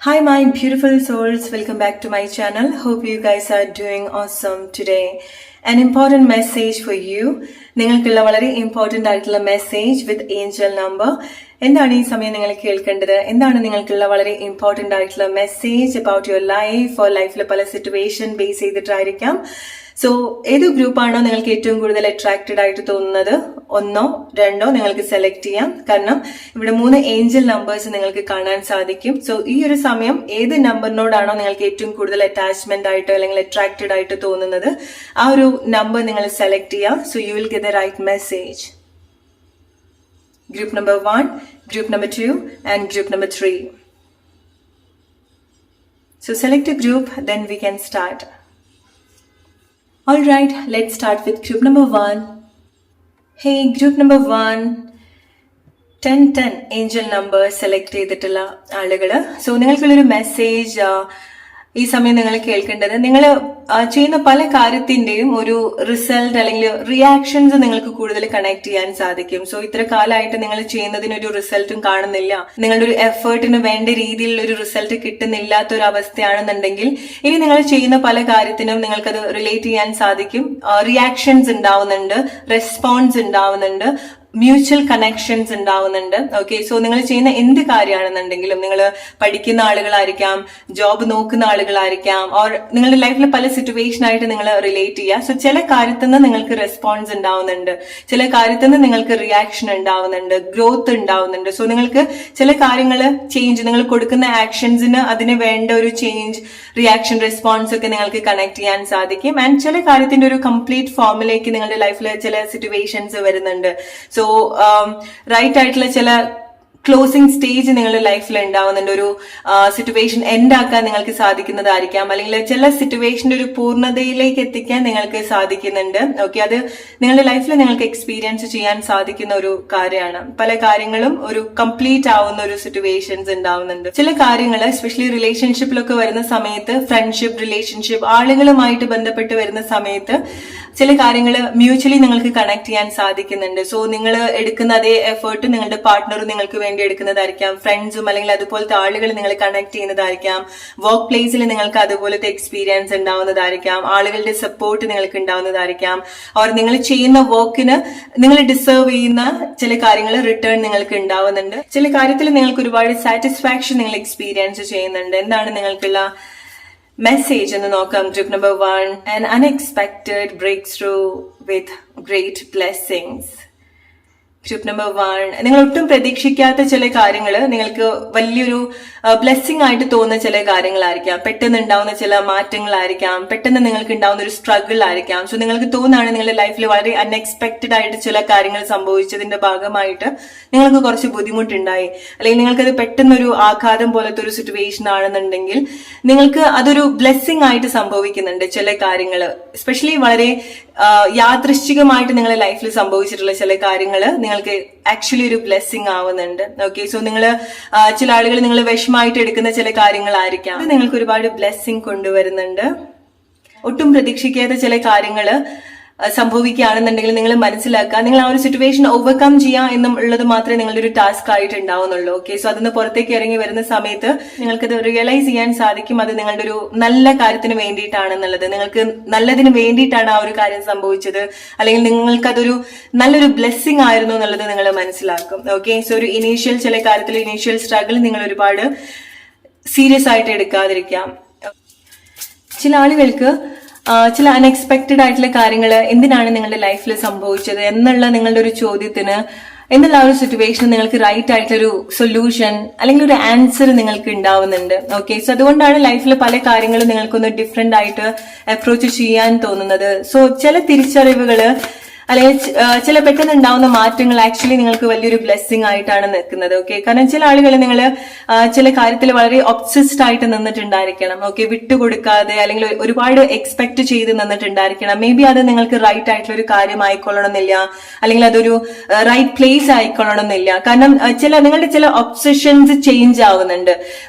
Hi my beautiful souls, welcome back to my channel. Hope you guys are doing awesome today. An important message for you. നിങ്ങൾക്കുള്ള വളരെ important ആയിട്ടുള്ള message വിത്ത് Angel number. എന്താണ് ഈ സമയം നിങ്ങൾ കേൾക്കേണ്ടത്? എന്താണ് നിങ്ങൾക്കുള്ള വളരെ ഇമ്പോർട്ടന്റ് ആയിട്ടുള്ള message about your life or ലൈഫിലെ പല സിറ്റുവേഷൻ ബേസ് ചെയ്തിട്ടായിരിക്കാം. സോ ഏത് ഗ്രൂപ്പാണോ നിങ്ങൾക്ക് ഏറ്റവും കൂടുതൽ അട്രാക്റ്റഡ് ആയിട്ട് തോന്നുന്നത്, ഒന്നോ രണ്ടോ നിങ്ങൾക്ക് സെലക്ട് ചെയ്യാം. കാരണം ഇവിടെ 3 ഏഞ്ചൽ നമ്പേഴ്സ് നിങ്ങൾക്ക് കാണാൻ സാധിക്കും. സോ ഈ ഒരു സമയം ഏത് നമ്പറിനോടാണോ നിങ്ങൾക്ക് ഏറ്റവും കൂടുതൽ അറ്റാച്ച്മെന്റ് ആയിട്ട് അല്ലെങ്കിൽ അട്രാക്റ്റഡ് ആയിട്ട് തോന്നുന്നത്, ആ ഒരു നമ്പർ നിങ്ങൾ സെലക്ട് ചെയ്യാം. So you will get the right message. Group number 1, group number 2 and group number 3. So select a group, then we can start. Alright, let's start with group number 1. Hey, group number 1, 1010 angel number select ചെയ്തിട്ടുള്ള ആളുകള്. So നിങ്ങൾക്കുള്ളൊരു message ഈ സമയം നിങ്ങൾ കേൾക്കേണ്ടത്, നിങ്ങൾ ചെയ്യുന്ന പല കാര്യത്തിന്റെയും ഒരു റിസൾട്ട് അല്ലെങ്കിൽ റിയാക്ഷൻസ് നിങ്ങൾക്ക് കൂടുതൽ കണക്ട് ചെയ്യാൻ സാധിക്കും. സോ ഇത്ര കാലമായിട്ട് നിങ്ങൾ ചെയ്യുന്നതിനൊരു റിസൾട്ടും കാണുന്നില്ല, നിങ്ങളുടെ ഒരു എഫേർട്ടിന് വേണ്ട രീതിയിലുള്ള ഒരു റിസൾട്ട് കിട്ടുന്നില്ലാത്ത ഒരു അവസ്ഥയാണെന്നുണ്ടെങ്കിൽ ഇനി നിങ്ങൾ ചെയ്യുന്ന പല കാര്യത്തിനും നിങ്ങൾക്കത് റിലേറ്റ് ചെയ്യാൻ സാധിക്കും. റിയാക്ഷൻസ് ഉണ്ടാവുന്നുണ്ട്, റെസ്പോൺസ് ഉണ്ടാവുന്നുണ്ട്, മ്യൂച്വൽ കണക്ഷൻസ് ഉണ്ടാവുന്നുണ്ട്. ഓക്കെ, സോ നിങ്ങൾ ചെയ്യുന്ന എന്ത് കാര്യമാണെന്നുണ്ടെങ്കിലും, നിങ്ങൾ പഠിക്കുന്ന ആളുകളായിരിക്കാം, ജോബ് നോക്കുന്ന ആളുകളായിരിക്കാം, ഓർ നിങ്ങളുടെ ലൈഫിൽ പല സിറ്റുവേഷൻ ആയിട്ട് നിങ്ങൾ റിലേറ്റ് ചെയ്യുക. സോ ചില കാര്യത്തിൽ നിന്ന് നിങ്ങൾക്ക് റെസ്പോൺസ് ഉണ്ടാവുന്നുണ്ട്, ചില കാര്യത്തിൽ നിന്ന് നിങ്ങൾക്ക് റിയാക്ഷൻ ഉണ്ടാവുന്നുണ്ട്, ഗ്രോത്ത് ഉണ്ടാവുന്നുണ്ട്. സോ നിങ്ങൾക്ക് ചില കാര്യങ്ങൾ ചേഞ്ച്, നിങ്ങൾ കൊടുക്കുന്ന ആക്ഷൻസിന് അതിന് വേണ്ട ഒരു ചേഞ്ച്, റിയാക്ഷൻ, റെസ്പോൺസ് ഒക്കെ നിങ്ങൾക്ക് കണക്ട് ചെയ്യാൻ സാധിക്കും. ആൻഡ് ചില കാര്യത്തിന്റെ ഒരു കംപ്ലീറ്റ് ഫോമിലേക്ക് നിങ്ങളുടെ ലൈഫിൽ ചില സിറ്റുവേഷൻസ് വരുന്നുണ്ട്. സോ റൈറ്റ് ആയിട്ടുള്ള ചില ക്ലോസിംഗ് സ്റ്റേജ് നിങ്ങളുടെ ലൈഫിൽ ഉണ്ടാവുന്നുണ്ട്. ഒരു സിറ്റുവേഷൻ എൻഡ് ആക്കാൻ നിങ്ങൾക്ക് സാധിക്കുന്നതായിരിക്കാം, അല്ലെങ്കിൽ ചില സിറ്റുവേഷന്റെ ഒരു പൂർണ്ണതയിലേക്ക് എത്തിക്കാൻ നിങ്ങൾക്ക് സാധിക്കുന്നുണ്ട്. ഓക്കെ, അത് നിങ്ങളുടെ ലൈഫിൽ നിങ്ങൾക്ക് എക്സ്പീരിയൻസ് ചെയ്യാൻ സാധിക്കുന്ന ഒരു കാര്യമാണ്. പല കാര്യങ്ങളും ഒരു കംപ്ലീറ്റ് ആവുന്ന ഒരു സിറ്റുവേഷൻസ് ഉണ്ടാവുന്നുണ്ട്. ചില കാര്യങ്ങൾ എസ്പെഷ്യലി റിലേഷൻഷിപ്പിലൊക്കെ വരുന്ന സമയത്ത്, ഫ്രണ്ട്ഷിപ്പ്, റിലേഷൻഷിപ്പ്, ആളുകളുമായിട്ട് ബന്ധപ്പെട്ട് വരുന്ന സമയത്ത് ചില കാര്യങ്ങൾ മ്യൂച്വലി നിങ്ങൾക്ക് കണക്ട് ചെയ്യാൻ സാധിക്കുന്നുണ്ട്. സോ നിങ്ങൾ എടുക്കുന്ന അതേ എഫേർട്ട് നിങ്ങളുടെ പാർട്ട്ണറും നിങ്ങൾക്ക് വേണ്ടി എടുക്കുന്നതായിരിക്കാം, ഫ്രണ്ട്സും അല്ലെങ്കിൽ അതുപോലത്തെ ആളുകൾ നിങ്ങൾ കണക്ട് ചെയ്യുന്നതായിരിക്കാം, വർക്ക് പ്ലേസിൽ നിങ്ങൾക്ക് അതുപോലത്തെ എക്സ്പീരിയൻസ് ഉണ്ടാവുന്നതായിരിക്കാം, ആളുകളുടെ സപ്പോർട്ട് നിങ്ങൾക്ക് ഉണ്ടാവുന്നതായിരിക്കാം, ഓർ നിങ്ങൾ ചെയ്യുന്ന വർക്കിന് നിങ്ങൾ ഡിസേർവ് ചെയ്യുന്ന ചില കാര്യങ്ങൾ റിട്ടേൺ നിങ്ങൾക്ക് ഉണ്ടാവുന്നുണ്ട്. ചില കാര്യത്തിൽ നിങ്ങൾക്ക് ഒരുപാട് സാറ്റിസ്ഫാക്ഷൻ നിങ്ങൾ എക്സ്പീരിയൻസ് ചെയ്യുന്നുണ്ട്. എന്താണ് നിങ്ങൾക്കുള്ള മെസ്സേജ് എന്ന് നോക്കാം. Group number 1, an unexpected breakthrough with great blessings. Group number 1, നിങ്ങൾ ഒട്ടും പ്രതീക്ഷിക്കാത്ത ചില കാര്യങ്ങൾ നിങ്ങൾക്ക് വലിയൊരു ബ്ലെസ്സിങ് ആയിട്ട് തോന്നുന്ന ചില കാര്യങ്ങളായിരിക്കാം, പെട്ടെന്ന് ഉണ്ടാവുന്ന ചില മാറ്റങ്ങളായിരിക്കാം, പെട്ടെന്ന് നിങ്ങൾക്ക് ഉണ്ടാവുന്ന ഒരു സ്ട്രഗിൾ ആയിരിക്കാം. സോ നിങ്ങൾക്ക് തോന്നുകയാണ് നിങ്ങളുടെ ലൈഫിൽ വളരെ അൺഎക്സ്പെക്റ്റഡ് ആയിട്ട് ചില കാര്യങ്ങൾ സംഭവിച്ചതിന്റെ ഭാഗമായിട്ട് നിങ്ങൾക്ക് കുറച്ച് ബുദ്ധിമുട്ടുണ്ടായി, അല്ലെങ്കിൽ നിങ്ങൾക്കത് പെട്ടെന്നൊരു ആഘാതം പോലത്തെ ഒരു സിറ്റുവേഷൻ ആണെന്നുണ്ടെങ്കിൽ നിങ്ങൾക്ക് അതൊരു ബ്ലെസ്സിങ് ആയിട്ട് സംഭവിക്കുന്നുണ്ട്. ചില കാര്യങ്ങൾ എസ്പെഷ്യലി വളരെ യാദൃശ്ചികമായിട്ട് നിങ്ങളുടെ ലൈഫിൽ സംഭവിച്ചിട്ടുള്ള ചില കാര്യങ്ങൾ നിങ്ങൾക്ക് ആക്ച്വലി ഒരു ബ്ലെസ്സിങ് ആവുന്നുണ്ട്. ഓക്കെ, സോ നിങ്ങൾ ചില ആളുകൾ നിങ്ങൾ വിഷമമായിട്ട് എടുക്കുന്ന ചില കാര്യങ്ങളായിരിക്കാം, അത് നിങ്ങൾക്ക് ഒരുപാട് ബ്ലെസ്സിങ് കൊണ്ടുവരുന്നുണ്ട്. ഒട്ടും പ്രതീക്ഷിക്കാത്ത ചില കാര്യങ്ങൾ സംഭവിക്കുകയാണെന്നുണ്ടെങ്കിൽ നിങ്ങൾ മനസ്സിലാക്കുക, നിങ്ങൾ ആ ഒരു സിറ്റുവേഷൻ ഓവർകം ചെയ്യാം എന്നുള്ളത് മാത്രമേ നിങ്ങളുടെ ഒരു ടാസ്ക് ആയിട്ട് ഉണ്ടാവുന്നുള്ളൂ. ഓക്കെ, സോ അതിന് പുറത്തേക്ക് ഇറങ്ങി വരുന്ന സമയത്ത് നിങ്ങൾക്കത് റിയലൈസ് ചെയ്യാൻ സാധിക്കും അത് നിങ്ങളുടെ ഒരു നല്ല കാര്യത്തിന് വേണ്ടിയിട്ടാണെന്നുള്ളത്, നിങ്ങൾക്ക് നല്ലതിന് വേണ്ടിയിട്ടാണ് ആ ഒരു കാര്യം സംഭവിച്ചത്, അല്ലെങ്കിൽ നിങ്ങൾക്കതൊരു നല്ലൊരു ബ്ലെസ്സിങ് ആയിരുന്നു എന്നുള്ളത് നിങ്ങൾ മനസ്സിലാക്കും. ഓക്കെ, സോ ഒരു ഇനീഷ്യൽ ചില കാര്യത്തിൽ ഇനീഷ്യൽ സ്ട്രഗിൾ നിങ്ങൾ ഒരുപാട് സീരിയസ് ആയിട്ട് എടുക്കാതിരിക്കാം. ചില ആളുകൾക്ക് ചില അൺഎക്സ്പെക്റ്റഡ് ആയിട്ടുള്ള കാര്യങ്ങൾ എന്തിനാണ് നിങ്ങളുടെ ലൈഫിൽ സംഭവിച്ചത് എന്നുള്ള നിങ്ങളുടെ ഒരു ചോദ്യത്തിന്, എന്നുള്ള ആ ഒരു സിറ്റുവേഷൻ നിങ്ങൾക്ക് റൈറ്റ് ആയിട്ടൊരു സൊല്യൂഷൻ അല്ലെങ്കിൽ ഒരു ആൻസർ നിങ്ങൾക്ക് ഉണ്ടാവുന്നുണ്ട്. ഓക്കെ, സോ അതുകൊണ്ടാണ് ലൈഫിൽ പല കാര്യങ്ങളും നിങ്ങൾക്കൊന്ന് ഡിഫറെന്റ് ആയിട്ട് അപ്രോച്ച് ചെയ്യാൻ തോന്നുന്നത്. സോ ചില തിരിച്ചറിവുകള് അല്ലെങ്കിൽ ചില പെട്ടെന്ന് ഉണ്ടാവുന്ന മാറ്റങ്ങൾ ആക്ച്വലി നിങ്ങൾക്ക് വലിയൊരു ബ്ലെസ്സിങ് ആയിട്ടാണ് നിൽക്കുന്നത്. ഓക്കെ, കാരണം ചില ആളുകൾ നിങ്ങൾ ചില കാര്യത്തിൽ വളരെ ഒബ്സസ്ഡ് ആയിട്ട് നിന്നിട്ടുണ്ടായിരിക്കണം. ഓക്കെ, വിട്ടുകൊടുക്കാതെ അല്ലെങ്കിൽ ഒരുപാട് എക്സ്പെക്ട് ചെയ്ത് നിന്നിട്ടുണ്ടായിരിക്കണം. മേ ബി അത് നിങ്ങൾക്ക് റൈറ്റ് ആയിട്ടുള്ള ഒരു കാര്യം ആയിക്കൊള്ളണമെന്നില്ല, അല്ലെങ്കിൽ അതൊരു റൈറ്റ് പ്ലേസ് ആയിക്കൊള്ളണമെന്നില്ല. കാരണം നിങ്ങളുടെ ചില ഒബ്സഷൻസ് ചേഞ്ച് ആവുന്നുണ്ട്.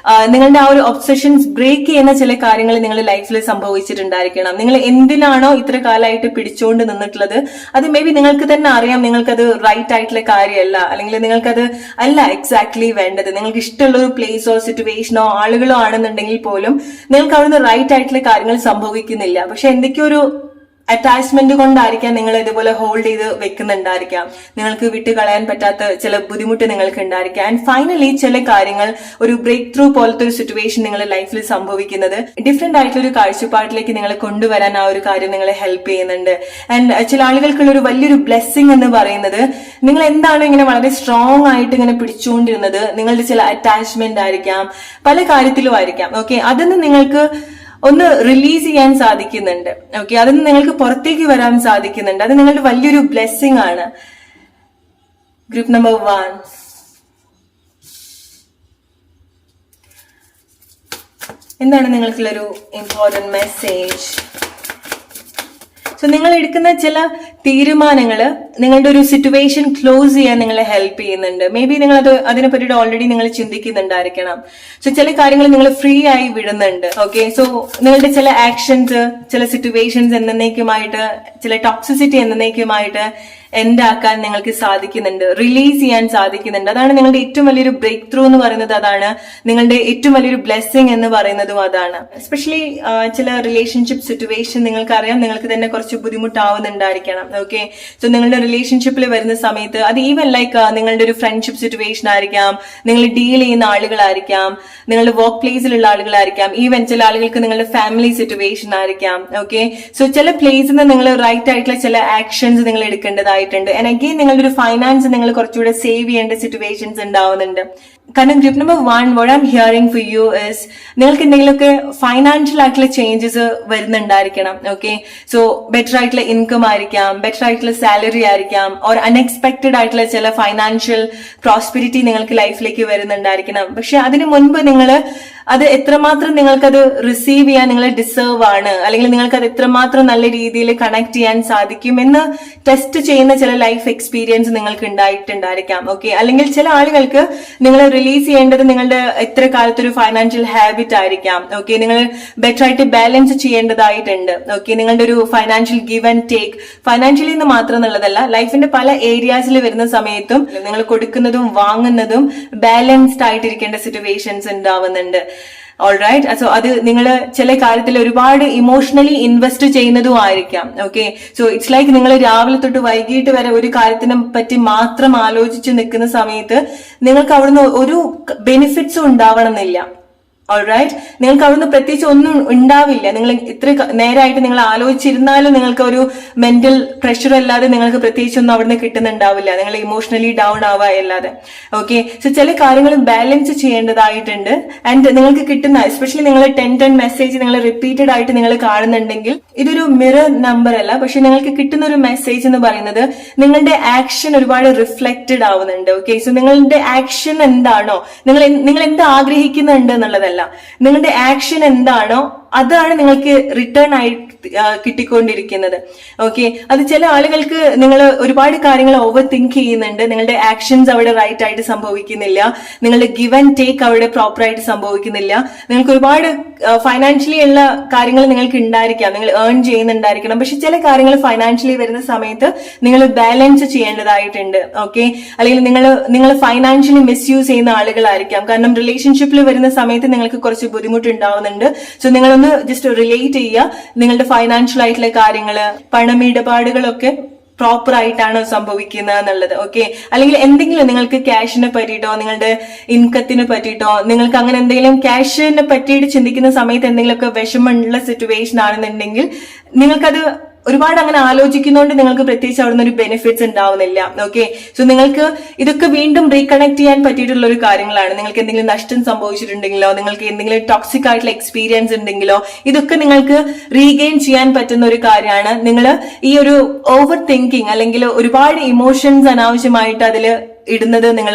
നിങ്ങളുടെ ആ ഒരു ഒബ്സഷൻസ് ബ്രേക്ക് ചെയ്യുന്ന ചില കാര്യങ്ങൾ നിങ്ങളുടെ ലൈഫിൽ സംഭവിച്ചിട്ടുണ്ടായിരിക്കണം. നിങ്ങൾ എന്തിനാണോ ഇത്ര കാലമായിട്ട് പിടിച്ചുകൊണ്ട് നിന്നിട്ടുള്ളത് അത് അത് മേ ബി നിങ്ങൾക്ക് തന്നെ അറിയാം നിങ്ങൾക്കത് റൈറ്റ് ആയിട്ടുള്ള കാര്യമല്ല, അല്ലെങ്കിൽ നിങ്ങൾക്കത് അല്ല എക്സാക്ട്ലി വേണ്ടത്. നിങ്ങൾക്ക് ഇഷ്ടമുള്ള ഒരു പ്ലേസോ സിറ്റുവേഷനോ ആളുകളോ ആണെന്നുണ്ടെങ്കിൽ പോലും നിങ്ങൾക്ക് അവിടുന്ന് റൈറ്റ് ആയിട്ടുള്ള കാര്യങ്ങൾ സംഭവിക്കുന്നില്ല. പക്ഷെ എന്തൊക്കെയോ ഒരു അറ്റാച്ച്മെന്റ് കൊണ്ടായിരിക്കാം നിങ്ങൾ ഇതുപോലെ ഹോൾഡ് ചെയ്ത് വെക്കുന്നുണ്ടായിരിക്കാം. നിങ്ങൾക്ക് വിട്ട് കളയാൻ പറ്റാത്ത ചില ബുദ്ധിമുട്ട് നിങ്ങൾക്ക് ഉണ്ടായിരിക്കാം. ആൻഡ് ഫൈനലി ചില കാര്യങ്ങൾ ഒരു ബ്രേക്ക് ത്രൂ പോലത്തെ ഒരു സിറ്റുവേഷൻ നിങ്ങളുടെ ലൈഫിൽ സംഭവിക്കുന്നത് ഡിഫറെന്റ് ആയിട്ടുള്ള ഒരു കാഴ്ചപ്പാടിലേക്ക് നിങ്ങളെ കൊണ്ടുവരാൻ ആ ഒരു കാര്യം നിങ്ങളെ ഹെൽപ്പ് ചെയ്യുന്നുണ്ട്. ആൻഡ് ചില ആളുകൾക്കുള്ള ഒരു വലിയൊരു ബ്ലെസ്സിങ് എന്ന് പറയുന്നത്, നിങ്ങൾ എന്താണ് ഇങ്ങനെ വളരെ സ്ട്രോങ് ആയിട്ട് ഇങ്ങനെ പിടിച്ചുകൊണ്ടിരുന്നത്, നിങ്ങളുടെ ചില അറ്റാച്ച്മെന്റ് ആയിരിക്കാം, പല കാര്യത്തിലും ആയിരിക്കാം. ഓക്കെ, അതിന് നിങ്ങൾക്ക് ഒന്ന് റിലീസ് ചെയ്യാൻ സാധിക്കുന്നുണ്ട്. ഓക്കെ, അതിന് നിങ്ങൾക്ക് പുറത്തേക്ക് വരാൻ സാധിക്കുന്നുണ്ട്. അത് നിങ്ങളുടെ വലിയൊരു ബ്ലെസ്സിങ് ആണ്. ഗ്രൂപ്പ് നമ്പർ 1, എന്താണ് നിങ്ങൾക്കുള്ളൊരു ഇമ്പോർട്ടന്റ് മെസ്സേജ്? സോ നിങ്ങൾ എടുക്കുന്ന ചില തീരുമാനങ്ങള് നിങ്ങളുടെ ഒരു സിറ്റുവേഷൻ ക്ലോസ് ചെയ്യാൻ നിങ്ങളെ ഹെൽപ്പ് ചെയ്യുന്നുണ്ട്. മേ ബി നിങ്ങൾ അതിനെ പറ്റിയിട്ട് ഓൾറെഡി നിങ്ങൾ ചിന്തിക്കുന്നുണ്ടായിരിക്കണം. സോ ചില കാര്യങ്ങൾ നിങ്ങൾ ഫ്രീ ആയി വിടുന്നുണ്ട്. ഓക്കെ, സോ നിങ്ങളുടെ ചില ആക്ഷൻസ്, ചില സിറ്റുവേഷൻസ് എന്നേക്കുമായിട്ട്, ചില ടോക്സിസിറ്റി എന്നേക്കുമായിട്ട് എൻഡ് ആക്കാൻ നിങ്ങൾക്ക് സാധിക്കുന്നുണ്ട്, റിലീസ് ചെയ്യാൻ സാധിക്കുന്നുണ്ട്. അതാണ് നിങ്ങളുടെ ഏറ്റവും വലിയൊരു ബ്രേക്ക് ത്രൂ എന്ന് പറയുന്നത്. അതാണ് നിങ്ങളുടെ ഏറ്റവും വലിയൊരു ബ്ലെസ്സിങ് എന്ന് പറയുന്നതും അതാണ്. എസ്പെഷ്യലി ചില റിലേഷൻഷിപ്പ് സിറ്റുവേഷൻ നിങ്ങൾക്കറിയാം നിങ്ങൾക്ക് തന്നെ കുറച്ച് ബുദ്ധിമുട്ടാവുന്നുണ്ടായിരിക്കണം. ഓക്കെ, സോ നിങ്ങളുടെ റിലേഷൻഷിപ്പിൽ വരുന്ന സമയത്ത് അത് ഈവൻ ലൈക്ക് നിങ്ങളുടെ ഒരു ഫ്രണ്ട്ഷിപ്പ് സിറ്റുവേഷൻ ആയിരിക്കാം, നിങ്ങൾ ഡീൽ ചെയ്യുന്ന ആളുകളായിരിക്കാം, നിങ്ങളുടെ വർക്ക് പ്ലേസിലുള്ള ആളുകളായിരിക്കാം, ഈവൻ ചില ആളുകൾക്ക് നിങ്ങളുടെ ഫാമിലി സിറ്റുവേഷൻ ആയിരിക്കാം. ഓക്കെ, സോ ചില പ്ലേസിൽ നിന്ന് നിങ്ങൾ റൈറ്റ് ആയിട്ടുള്ള ചില ആക്ഷൻസ് നിങ്ങൾ എടുക്കേണ്ടതായിട്ടുണ്ട്. ആൻഡ് അഗെയിൻ നിങ്ങളുടെ ഒരു ഫൈനാൻസ് നിങ്ങൾ കുറച്ചുകൂടെ സേവ് ചെയ്യേണ്ട സിറ്റുവേഷൻസ് ഉണ്ടാവുന്നുണ്ട്. കാരണം group number 1, what I'm hearing for you is നിങ്ങൾക്ക് എന്തെങ്കിലുമൊക്കെ ഫൈനാൻഷ്യൽ ആയിട്ടുള്ള ചേഞ്ചസ് വരുന്നുണ്ടായിരിക്കണം. ഓക്കെ, സോ ബെറ്റർ ആയിട്ടുള്ള ഇൻകം ആയിരിക്കാം, ബെറ്റർ ആയിട്ടുള്ള സാലറി ആയിരിക്കാം, ഓർ അൺഎക്സ്പെക്ടഡ് ആയിട്ടുള്ള ചില ഫൈനാൻഷ്യൽ പ്രോസ്പെരിറ്റി നിങ്ങൾക്ക് ലൈഫിലേക്ക് വരുന്നുണ്ടായിരിക്കണം. പക്ഷെ അതിനു മുൻപ് നിങ്ങൾ അത് എത്രമാത്രം നിങ്ങൾക്കത് റിസീവ് ചെയ്യാൻ നിങ്ങൾ ഡിസേർവ് ആണ്, അല്ലെങ്കിൽ നിങ്ങൾക്ക് അത് എത്രമാത്രം നല്ല രീതിയിൽ കണക്ട് ചെയ്യാൻ സാധിക്കും എന്ന് ടെസ്റ്റ് ചെയ്യുന്ന ചില ലൈഫ് എക്സ്പീരിയൻസ് നിങ്ങൾക്ക് ഉണ്ടായിട്ടുണ്ടായിരിക്കാം. ഓക്കെ, അല്ലെങ്കിൽ ചില ആളുകൾക്ക് നിങ്ങൾ റിലീസ് ചെയ്യേണ്ടത് നിങ്ങളുടെ എത്ര കാലത്തൊരു ഫൈനാൻഷ്യൽ ഹാബിറ്റ് ആയിരിക്കാം. ഓക്കെ, നിങ്ങൾ ബെറ്റർ ആയിട്ട് ബാലൻസ് ചെയ്യേണ്ടതായിട്ടുണ്ട്. ഓക്കെ, നിങ്ങളുടെ ഒരു financial give and take, financially എന്ന് മാത്രം എന്നുള്ളതല്ല, ലൈഫിന്റെ പല ഏരിയാസിൽ വരുന്ന സമയത്തും നിങ്ങൾ കൊടുക്കുന്നതും വാങ്ങുന്നതും ബാലൻസ്ഡ് ആയിട്ടിരിക്കേണ്ട സിറ്റുവേഷൻസ് ഉണ്ടാവുന്നുണ്ട്. ഓൾറൈറ്റ്, സോ അത് നിങ്ങൾ ചില കാര്യത്തിൽ ഒരുപാട് ഇമോഷണലി ഇൻവെസ്റ്റ് ചെയ്യുന്നതും ആയിരിക്കാം. ഓക്കെ, സോ ഇറ്റ്സ് ലൈക്ക് നിങ്ങൾ രാവിലെ തൊട്ട് വൈകിട്ട് വരെ ഒരു കാര്യത്തിനെ പറ്റി മാത്രം ആലോചിച്ച് നിൽക്കുന്ന സമയത്ത് നിങ്ങൾക്ക് അവിടുന്ന് ഒരു ബെനിഫിറ്റ്സും ഉണ്ടാവണമെന്നില്ല. ഓൾറൈറ്റ്, നിങ്ങൾക്ക് അവിടുന്ന് പ്രത്യേകിച്ച് ഒന്നും ഉണ്ടാവില്ല. നിങ്ങൾ ഇത്ര നേരമായിട്ട് നിങ്ങൾ ആലോചിച്ചിരുന്നാലും നിങ്ങൾക്ക് ഒരു മെന്റൽ പ്രഷർ അല്ലാതെ നിങ്ങൾക്ക് പ്രത്യേകിച്ച് ഒന്നും അവിടുന്ന് കിട്ടുന്നുണ്ടാവില്ല. നിങ്ങൾ ഇമോഷണലി ഡൗൺ ആവുക അല്ലാതെ. ഓക്കെ, സോ ചില കാര്യങ്ങൾ ബാലൻസ് ചെയ്യേണ്ടതായിട്ടുണ്ട്. ആൻഡ് നിങ്ങൾക്ക് കിട്ടുന്ന എസ്പെഷ്യലി നിങ്ങൾ 10 മെസ്സേജ് നിങ്ങൾ റിപ്പീറ്റഡ് ആയിട്ട് നിങ്ങൾ കാണുന്നുണ്ടെങ്കിൽ ഇതൊരു മിറർ നമ്പർ അല്ല, പക്ഷെ നിങ്ങൾക്ക് കിട്ടുന്ന ഒരു മെസ്സേജ് എന്ന് പറയുന്നത് നിങ്ങളുടെ ആക്ഷൻ ഒരുപാട് റിഫ്ലക്റ്റഡ് ആവുന്നുണ്ട്. ഓക്കെ, സോ നിങ്ങളുടെ ആക്ഷൻ എന്താണോ, നിങ്ങൾ എന്ത് ആഗ്രഹിക്കുന്നുണ്ട് എന്നുള്ളതല്ല, നിങ്ങളുടെ ആക്ഷൻ എന്താണോ അതാണ് നിങ്ങൾക്ക് റിട്ടേൺ ആയി കിട്ടിക്കൊണ്ടിരിക്കുന്നത്. ഓക്കെ, അത് ചില ആളുകൾക്ക് നിങ്ങൾ ഒരുപാട് കാര്യങ്ങൾ ഓവർ തിങ്ക് ചെയ്യുന്നുണ്ട്, നിങ്ങളുടെ ആക്ഷൻസ് അവിടെ റൈറ്റ് ആയിട്ട് സംഭവിക്കുന്നില്ല, നിങ്ങളുടെ ഗിവ് ആൻഡ് ടേക്ക് അവിടെ പ്രോപ്പർ ആയിട്ട് സംഭവിക്കുന്നില്ല. നിങ്ങൾക്ക് ഒരുപാട് ഫൈനാൻഷ്യലി ഉള്ള കാര്യങ്ങൾ നിങ്ങൾക്ക് ഉണ്ടായിരിക്കാം, നിങ്ങൾ ഏൺ ചെയ്യുന്നുണ്ടായിരിക്കണം. പക്ഷെ ചില കാര്യങ്ങൾ ഫൈനാൻഷ്യലി വരുന്ന സമയത്ത് നിങ്ങൾ ബാലൻസ് ചെയ്യേണ്ടതായിട്ടുണ്ട്. ഓക്കെ, അല്ലെങ്കിൽ നിങ്ങൾ ഫൈനാൻഷ്യലി മിസ്യൂസ് ചെയ്യുന്ന ആളുകളായിരിക്കാം. കാരണം റിലേഷൻഷിപ്പിൽ വരുന്ന സമയത്ത് നിങ്ങൾക്ക് കുറച്ച് ബുദ്ധിമുട്ടുണ്ടാവുന്നുണ്ട്. സോ നിങ്ങളൊന്ന് ജസ്റ്റ് റിലേറ്റ് ചെയ്യുക, നിങ്ങളുടെ ഫൈനാൻഷ്യൽ ആയിട്ടുള്ള കാര്യങ്ങള്, പണമിടപാടുകളൊക്കെ പ്രോപ്പർ ആയിട്ടാണോ സംഭവിക്കുന്നത് എന്നുള്ളത്. ഓക്കെ, അല്ലെങ്കിൽ എന്തെങ്കിലും നിങ്ങൾക്ക് ക്യാഷിനെ പറ്റിയിട്ടോ നിങ്ങളുടെ ഇൻകത്തിനെ പറ്റിയിട്ടോ നിങ്ങൾക്ക് അങ്ങനെ എന്തെങ്കിലും ക്യാഷിനെ പറ്റിയിട്ട് ചിന്തിക്കുന്ന സമയത്ത് എന്തെങ്കിലുമൊക്കെ വിഷമമുള്ള സിറ്റുവേഷൻ ആണെന്നുണ്ടെങ്കിൽ നിങ്ങൾക്കത് ഒരുപാട് അങ്ങനെ ആലോചിക്കുന്നതുകൊണ്ട് നിങ്ങൾക്ക് പ്രത്യേകിച്ച് അവിടുന്ന് ഒരു ബെനിഫിറ്റ്സ് ഉണ്ടാവുന്നില്ല. ഓക്കെ, സോ നിങ്ങൾക്ക് ഇതൊക്കെ വീണ്ടും റീകണക്ട് ചെയ്യാൻ പറ്റിയിട്ടുള്ള ഒരു കാര്യങ്ങളാണ്. നിങ്ങൾക്ക് എന്തെങ്കിലും നഷ്ടം സംഭവിച്ചിട്ടുണ്ടെങ്കിലോ, നിങ്ങൾക്ക് എന്തെങ്കിലും ടോക്സിക് ആയിട്ടുള്ള എക്സ്പീരിയൻസ് ഉണ്ടെങ്കിലോ, ഇതൊക്കെ നിങ്ങൾക്ക് റീഗെയിൻ ചെയ്യാൻ പറ്റുന്ന ഒരു കാര്യമാണ്. നിങ്ങൾ ഈ ഒരു ഓവർ തിങ്കിങ് അല്ലെങ്കിൽ ഒരുപാട് ഇമോഷൻസ് അനാവശ്യമായിട്ട് അതിൽ ഇടുന്നത് നിങ്ങൾ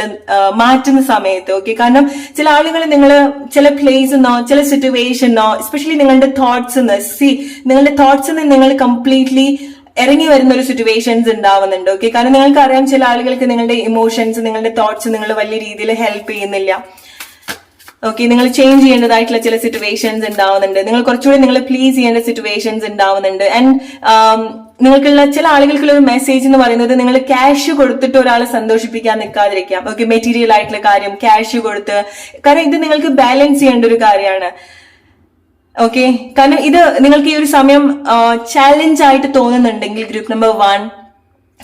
മാറ്റുന്ന സമയത്ത്. ഓക്കെ, കാരണം ചില ആളുകൾ നിങ്ങൾ ചില പ്ലേസിന്നോ ചില സിറ്റുവേഷനോ എസ്പെഷ്യലി നിങ്ങളുടെ നിങ്ങളുടെ തോട്ട്സിൽ നിങ്ങൾ കംപ്ലീറ്റ്ലി ഇറങ്ങി വരുന്ന ഒരു സിറ്റുവേഷൻസ് ഉണ്ടാവുന്നുണ്ട്. ഓക്കെ, കാരണം നിങ്ങൾക്ക് അറിയാം ചില ആളുകൾക്ക് നിങ്ങളുടെ ഇമോഷൻസ്, നിങ്ങളുടെ തോട്ട്സ് നിങ്ങൾ വലിയ രീതിയിൽ ഹെൽപ്പ് ചെയ്യുന്നില്ല. ഓക്കെ, നിങ്ങൾ ചേഞ്ച് ചെയ്യേണ്ടതായിട്ടുള്ള ചില സിറ്റുവേഷൻസ് ഉണ്ടാവുന്നുണ്ട്, നിങ്ങൾ കുറച്ചുകൂടി നിങ്ങൾ പ്ലീസ് ചെയ്യേണ്ട സിറ്റുവേഷൻസ് ഉണ്ടാവുന്നുണ്ട്. ആൻഡ് നിങ്ങൾക്കുള്ള ചില ആളുകൾക്കുള്ള ഒരു മെസ്സേജ് എന്ന് പറയുന്നത്, നിങ്ങൾ ക്യാഷ് കൊടുത്തിട്ട് ഒരാളെ സന്തോഷിപ്പിക്കാൻ നിൽക്കാതിരിക്കാം. ഓക്കെ, മെറ്റീരിയൽ ആയിട്ടുള്ള കാര്യം ക്യാഷ് കൊടുത്ത്, കാരണം ഇത് നിങ്ങൾക്ക് ബാലൻസ് ചെയ്യേണ്ട ഒരു കാര്യമാണ്. ഓക്കെ, കാരണം ഇത് നിങ്ങൾക്ക് ഈ ഒരു സമയം ചാലഞ്ച് ആയിട്ട് തോന്നുന്നുണ്ടെങ്കിൽ ഗ്രൂപ്പ് നമ്പർ 1,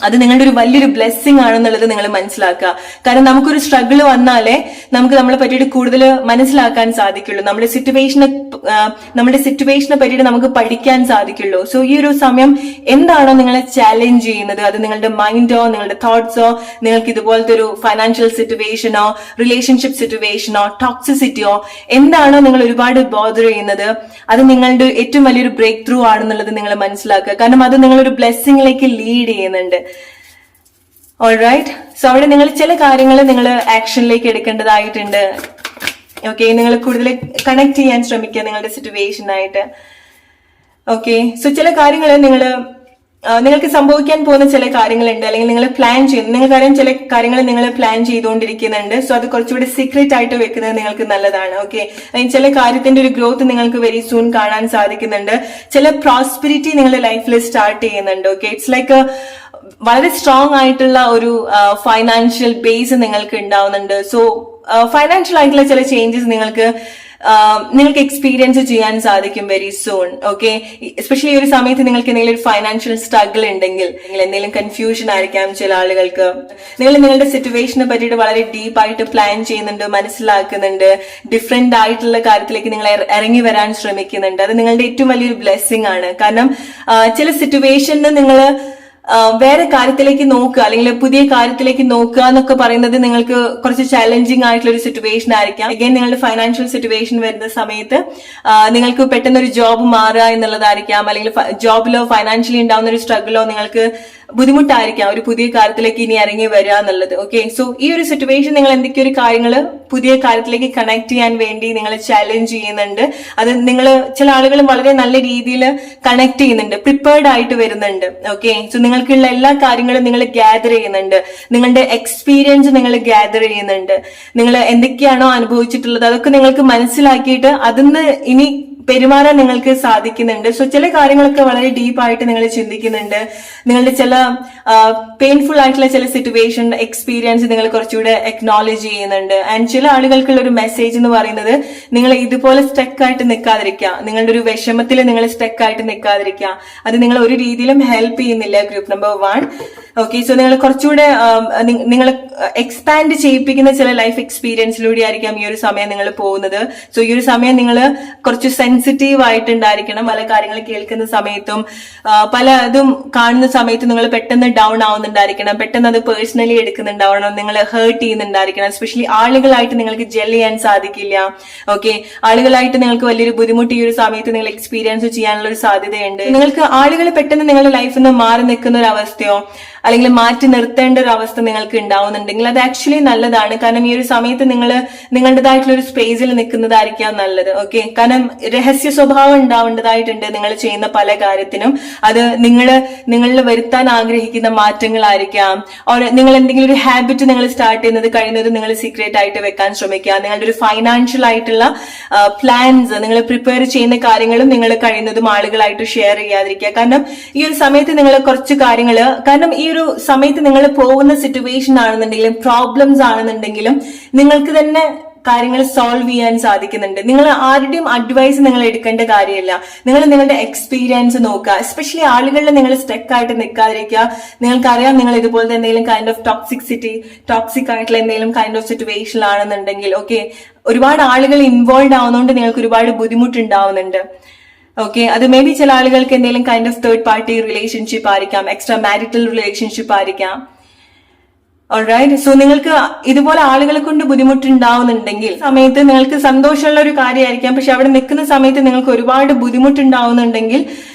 അത് നിങ്ങളുടെ ഒരു വലിയൊരു ബ്ലെസ്സിങ് ആണെന്നുള്ളത് നിങ്ങൾ മനസ്സിലാക്കുക. കാരണം നമുക്കൊരു സ്ട്രഗിൾ വന്നാലേ നമുക്ക് നമ്മളെ പറ്റിയിട്ട് കൂടുതൽ മനസ്സിലാക്കാൻ സാധിക്കുള്ളൂ, നമ്മുടെ സിറ്റുവേഷനെ പറ്റിയിട്ട് നമുക്ക് പഠിക്കാൻ സാധിക്കുള്ളൂ. സോ ഈ ഒരു സമയം എന്താണോ നിങ്ങളെ ചാലഞ്ച് ചെയ്യുന്നത്, അത് നിങ്ങളുടെ മൈൻഡോ നിങ്ങളുടെ തോട്ട്സോ, നിങ്ങൾക്ക് ഇതുപോലത്തെ ഒരു ഫൈനാൻഷ്യൽ സിറ്റുവേഷനോ റിലേഷൻഷിപ്പ് സിറ്റുവേഷനോ ടോക്സിസിറ്റിയോ എന്താണോ നിങ്ങൾ ഒരുപാട് ബോദർ ചെയ്യുന്നത്, അത് നിങ്ങളുടെ ഏറ്റവും വലിയൊരു ബ്രേക്ക് ത്രൂ ആണെന്നുള്ളത് നിങ്ങൾ മനസ്സിലാക്കുക. കാരണം അത് നിങ്ങളൊരു ബ്ലെസ്സിങ്ങിലേക്ക് ലീഡ് ചെയ്യുന്നുണ്ട്. ഓൾറൈറ്റ്, സോ അവിടെ നിങ്ങൾ ചില കാര്യങ്ങൾ നിങ്ങൾ ആക്ഷനിലേക്ക് എടുക്കേണ്ടതായിട്ടുണ്ട്. ഓക്കെ, നിങ്ങൾ കൂടുതൽ കണക്ട് ചെയ്യാൻ ശ്രമിക്കുക നിങ്ങളുടെ സിറ്റുവേഷനായിട്ട്. ഓക്കെ, സോ ചില കാര്യങ്ങൾ നിങ്ങൾക്ക് സംഭവിക്കാൻ പോകുന്ന ചില കാര്യങ്ങളുണ്ട്, അല്ലെങ്കിൽ നിങ്ങൾ പ്ലാൻ ചെയ്യുന്നു. നിങ്ങൾക്കറിയാം ചില കാര്യങ്ങൾ നിങ്ങൾ പ്ലാൻ ചെയ്തുകൊണ്ടിരിക്കുന്നുണ്ട്. സോ അത് കുറച്ചുകൂടി സീക്രട്ട് ആയിട്ട് വെക്കുന്നത് നിങ്ങൾക്ക് നല്ലതാണ്. ഓക്കെ, ചില കാര്യത്തിന്റെ ഒരു ഗ്രോത്ത് നിങ്ങൾക്ക് വെരി സൂൺ കാണാൻ സാധിക്കുന്നുണ്ട്. ചില പ്രോസ്പെരിറ്റി നിങ്ങളുടെ ലൈഫിൽ സ്റ്റാർട്ട് ചെയ്യുന്നുണ്ട്. ഓക്കെ, ഇറ്റ്സ് ലൈക്ക് വളരെ സ്ട്രോങ് ആയിട്ടുള്ള ഒരു ഫൈനാൻഷ്യൽ ബേസ് നിങ്ങൾക്ക് ഉണ്ടാവുന്നുണ്ട്. സോ ഫൈനാൻഷ്യൽ ആയിട്ടുള്ള ചില ചേഞ്ചസ് നിങ്ങൾക്ക് എക്സ്പീരിയൻസ് ചെയ്യാൻ സാധിക്കും വെരി സൂൺ. ഓക്കെ, എസ്പെഷ്യലി ഈ ഒരു സമയത്ത് നിങ്ങൾക്ക് എന്തെങ്കിലും ഒരു ഫൈനാൻഷ്യൽ സ്ട്രഗിൾ ഉണ്ടെങ്കിൽ, എന്തെങ്കിലും കൺഫ്യൂഷൻ ആയിരിക്കാം ചില ആളുകൾക്ക്, നിങ്ങൾ നിങ്ങളുടെ സിറ്റുവേഷനെ പറ്റിയിട്ട് വളരെ ഡീപ്പായിട്ട് പ്ലാൻ ചെയ്യുന്നുണ്ട്, മനസ്സിലാക്കുന്നുണ്ട്, ഡിഫറെന്റ് ആയിട്ടുള്ള കാര്യത്തിലേക്ക് നിങ്ങൾ ഇറങ്ങി വരാൻ ശ്രമിക്കുന്നുണ്ട്. അത് നിങ്ങളുടെ ഏറ്റവും വലിയൊരു ബ്ലെസ്സിങ് ആണ്. കാരണം ചില സിറ്റുവേഷനിൽ നിങ്ങൾ വേറെ കാര്യത്തിലേക്ക് നോക്കുക, അല്ലെങ്കിൽ പുതിയ കാര്യത്തിലേക്ക് നോക്കുക എന്നൊക്കെ പറയുന്നത് നിങ്ങൾക്ക് കുറച്ച് ചാലഞ്ചിങ് ആയിട്ടുള്ള ഒരു സിറ്റുവേഷൻ ആയിരിക്കാം. അഗൈൻ നിങ്ങളുടെ ഫൈനാൻഷ്യൽ സിറ്റുവേഷൻ വരുന്ന സമയത്ത് നിങ്ങൾക്ക് പെട്ടെന്ന് ഒരു ജോബ് മാറുക എന്നുള്ളതായിരിക്കാം, അല്ലെങ്കിൽ ജോബിലോ ഫൈനാൻഷ്യലി ഉണ്ടാവുന്ന ഒരു സ്ട്രഗിളോ നിങ്ങൾക്ക് ബുദ്ധിമുട്ടായിരിക്കാം ഒരു പുതിയ കാര്യത്തിലേക്ക് ഇനി ഇറങ്ങി വരിക എന്നുള്ളത്. ഓക്കെ, സോ ഈ ഒരു സിറ്റുവേഷൻ നിങ്ങൾ എന്തൊക്കെയോ ഒരു കാര്യങ്ങൾ പുതിയ കാര്യത്തിലേക്ക് കണക്ട് ചെയ്യാൻ വേണ്ടി നിങ്ങൾ ചാലഞ്ച് ചെയ്യുന്നുണ്ട്. അത് നിങ്ങൾ ചില ആളുകൾ വളരെ നല്ല രീതിയിൽ കണക്ട് ചെയ്യുന്നുണ്ട്, പ്രിപ്പയർഡ് ആയിട്ട് വരുന്നുണ്ട്. ഓക്കെ, സോ നിങ്ങൾക്കുള്ള എല്ലാ കാര്യങ്ങളും നിങ്ങൾ ഗ്യാദർ ചെയ്യുന്നുണ്ട്, നിങ്ങളുടെ എക്സ്പീരിയൻസ് നിങ്ങൾ ഗ്യാദർ ചെയ്യുന്നുണ്ട്, നിങ്ങൾ എന്തൊക്കെയാണോ അനുഭവിച്ചിട്ടുള്ളത് അതൊക്കെ നിങ്ങൾക്ക് മനസ്സിലാക്കിയിട്ട് അതിന്ന് ഇനി പെരുമാറാൻ നിങ്ങൾക്ക് സാധിക്കുന്നുണ്ട്. സോ ചില കാര്യങ്ങളൊക്കെ വളരെ ഡീപ്പായിട്ട് നിങ്ങൾ ചിന്തിക്കുന്നുണ്ട്. നിങ്ങളുടെ ചില പെയിൻഫുൾ ആയിട്ടുള്ള ചില സിറ്റുവേഷൻ എക്സ്പീരിയൻസ് നിങ്ങൾ കുറച്ചുകൂടെ അക്നോളജ് ചെയ്യുന്നുണ്ട്. ആൻഡ് ചില ആളുകൾക്കുള്ള ഒരു മെസ്സേജ് എന്ന് പറയുന്നത്, നിങ്ങൾ ഇതുപോലെ സ്റ്റക്ക് ആയിട്ട് നിൽക്കാതിരിക്കുക, നിങ്ങളുടെ ഒരു വിഷമത്തിൽ നിങ്ങൾ സ്റ്റക്ക് ആയിട്ട് നിൽക്കാതിരിക്കുക. അത് നിങ്ങൾ ഒരു രീതിയിലും ഹെൽപ്പ് ചെയ്യുന്നില്ല ഗ്രൂപ്പ് നമ്പർ 1. ഓക്കെ, സോ നിങ്ങൾ കുറച്ചുകൂടെ നിങ്ങൾ എക്സ്പാൻഡ് ചെയ്യിപ്പിക്കുന്ന ചില ലൈഫ് എക്സ്പീരിയൻസിലൂടെ ആയിരിക്കാം ഈ ഒരു സമയം നിങ്ങൾ പോകുന്നത്. സോ ഈ ഒരു സമയം നിങ്ങൾ കുറച്ച് സെൻസിറ്റീവ് ആയിട്ടുണ്ടായിരിക്കണം. പല കാര്യങ്ങൾ കേൾക്കുന്ന സമയത്തും പലതും കാണുന്ന സമയത്തും നിങ്ങൾ പെട്ടെന്ന് ഡൗൺ ആവുന്നുണ്ടായിരിക്കണം, പെട്ടെന്ന് അത് പേഴ്സണലി എടുക്കുന്നുണ്ടാവണം, നിങ്ങൾ ഹേർട്ട് ചെയ്യുന്നുണ്ടായിരിക്കണം. എസ്പെഷ്യലി ആളുകളായിട്ട് നിങ്ങൾക്ക് ജെൽ ചെയ്യാൻ സാധിക്കില്ല. ഓക്കെ, ആളുകളായിട്ട് നിങ്ങൾക്ക് വലിയൊരു ബുദ്ധിമുട്ട് ഈ ഒരു സമയത്ത് നിങ്ങൾ എക്സ്പീരിയൻസ് ചെയ്യാനുള്ള ഒരു സാധ്യതയുണ്ട്. നിങ്ങൾക്ക് ആളുകൾ പെട്ടെന്ന് നിങ്ങളുടെ ലൈഫിൽ നിന്ന് മാറി നിൽക്കുന്ന ഒരു അവസ്ഥയോ അല്ലെങ്കിൽ മാറ്റി നിർത്തേണ്ട ഒരു അവസ്ഥ നിങ്ങൾക്ക് ഉണ്ടാവുന്നുണ്ടെങ്കിൽ അത് ആക്ച്വലി നല്ലതാണ്. കാരണം ഈ ഒരു സമയത്ത് നിങ്ങൾ നിങ്ങളുടേതായിട്ടുള്ള ഒരു സ്പേസിൽ നിൽക്കുന്നതായിരിക്കാം നല്ലത്. ഓക്കെ, കാരണം രഹസ്യ സ്വഭാവം ഉണ്ടാവേണ്ടതായിട്ടുണ്ട് നിങ്ങൾ ചെയ്യുന്ന പല കാര്യത്തിനും. അത് നിങ്ങളിൽ വരുത്താൻ ആഗ്രഹിക്കുന്ന മാറ്റങ്ങളായിരിക്കാം. നിങ്ങൾ എന്തെങ്കിലും ഒരു ഹാബിറ്റ് നിങ്ങൾ സ്റ്റാർട്ട് ചെയ്യുന്നത് കഴിയുന്നത് നിങ്ങൾ സീക്രട്ട് ആയിട്ട് വെക്കാൻ ശ്രമിക്കുക. നിങ്ങളുടെ ഒരു ഫൈനാൻഷ്യൽ ആയിട്ടുള്ള പ്ലാൻസ് നിങ്ങൾ പ്രിപ്പയർ ചെയ്യുന്ന കാര്യങ്ങളും നിങ്ങൾ കഴിയുന്നതും ആളുകളായിട്ട് ഷെയർ ചെയ്യാതിരിക്കുക. കാരണം ഈ ഒരു സമയത്ത് നിങ്ങൾ കുറച്ച് കാര്യങ്ങൾ, കാരണം ഈ ഒരു സമയത്ത് നിങ്ങൾ പോകുന്ന സിറ്റുവേഷൻ ആണെന്നുണ്ടെങ്കിലും പ്രോബ്ലംസ് ആണെന്നുണ്ടെങ്കിലും നിങ്ങൾക്ക് തന്നെ കാര്യങ്ങൾ സോൾവ് ചെയ്യാൻ സാധിക്കുന്നുണ്ട്. നിങ്ങൾ ആരുടെയും അഡ്വൈസ് നിങ്ങൾ എടുക്കേണ്ട കാര്യമില്ല. നിങ്ങൾ നിങ്ങളുടെ എക്സ്പീരിയൻസ് നോക്കുക. എസ്പെഷ്യലി ആളുകളിൽ നിങ്ങൾ സ്റ്റക്ക് ആയിട്ട് നിൽക്കാതിരിക്കുക. നിങ്ങൾക്കറിയാം നിങ്ങൾ ഇതുപോലത്തെ എന്തെങ്കിലും കൈൻഡ് ഓഫ് ടോക്സിക് ആയിട്ടുള്ള എന്തെങ്കിലും കൈൻഡ് ഓഫ് സിറ്റുവേഷൻ ആണെന്നുണ്ടെങ്കിൽ, ഓക്കെ, ഒരുപാട് ആളുകൾ ഇൻവോൾവ് ആവുന്നതുകൊണ്ട് നിങ്ങൾക്ക് ഒരുപാട് ബുദ്ധിമുട്ടുണ്ടാവുന്നുണ്ട്. ഓക്കെ, അത് മേ ബി ചില ആളുകൾക്ക് എന്തെങ്കിലും kind of third party relationship ആയിരിക്കാം, എക്സ്ട്രാ മാരിറ്റൽ റിലേഷൻഷിപ്പ് ആയിരിക്കാം. ഓൾറൈറ്റ്, സോ നിങ്ങൾക്ക് ഇതുപോലെ ആളുകളെ കൊണ്ട് ബുദ്ധിമുട്ടുണ്ടാവുന്നുണ്ടെങ്കിൽ സമയത്ത് നിങ്ങൾക്ക് സന്തോഷമുള്ള ഒരു കാര്യമായിരിക്കാം, പക്ഷെ അവിടെ നിൽക്കുന്ന സമയത്ത് നിങ്ങൾക്ക് ഒരുപാട് ബുദ്ധിമുട്ടുണ്ടാവുന്നുണ്ടെങ്കിൽ,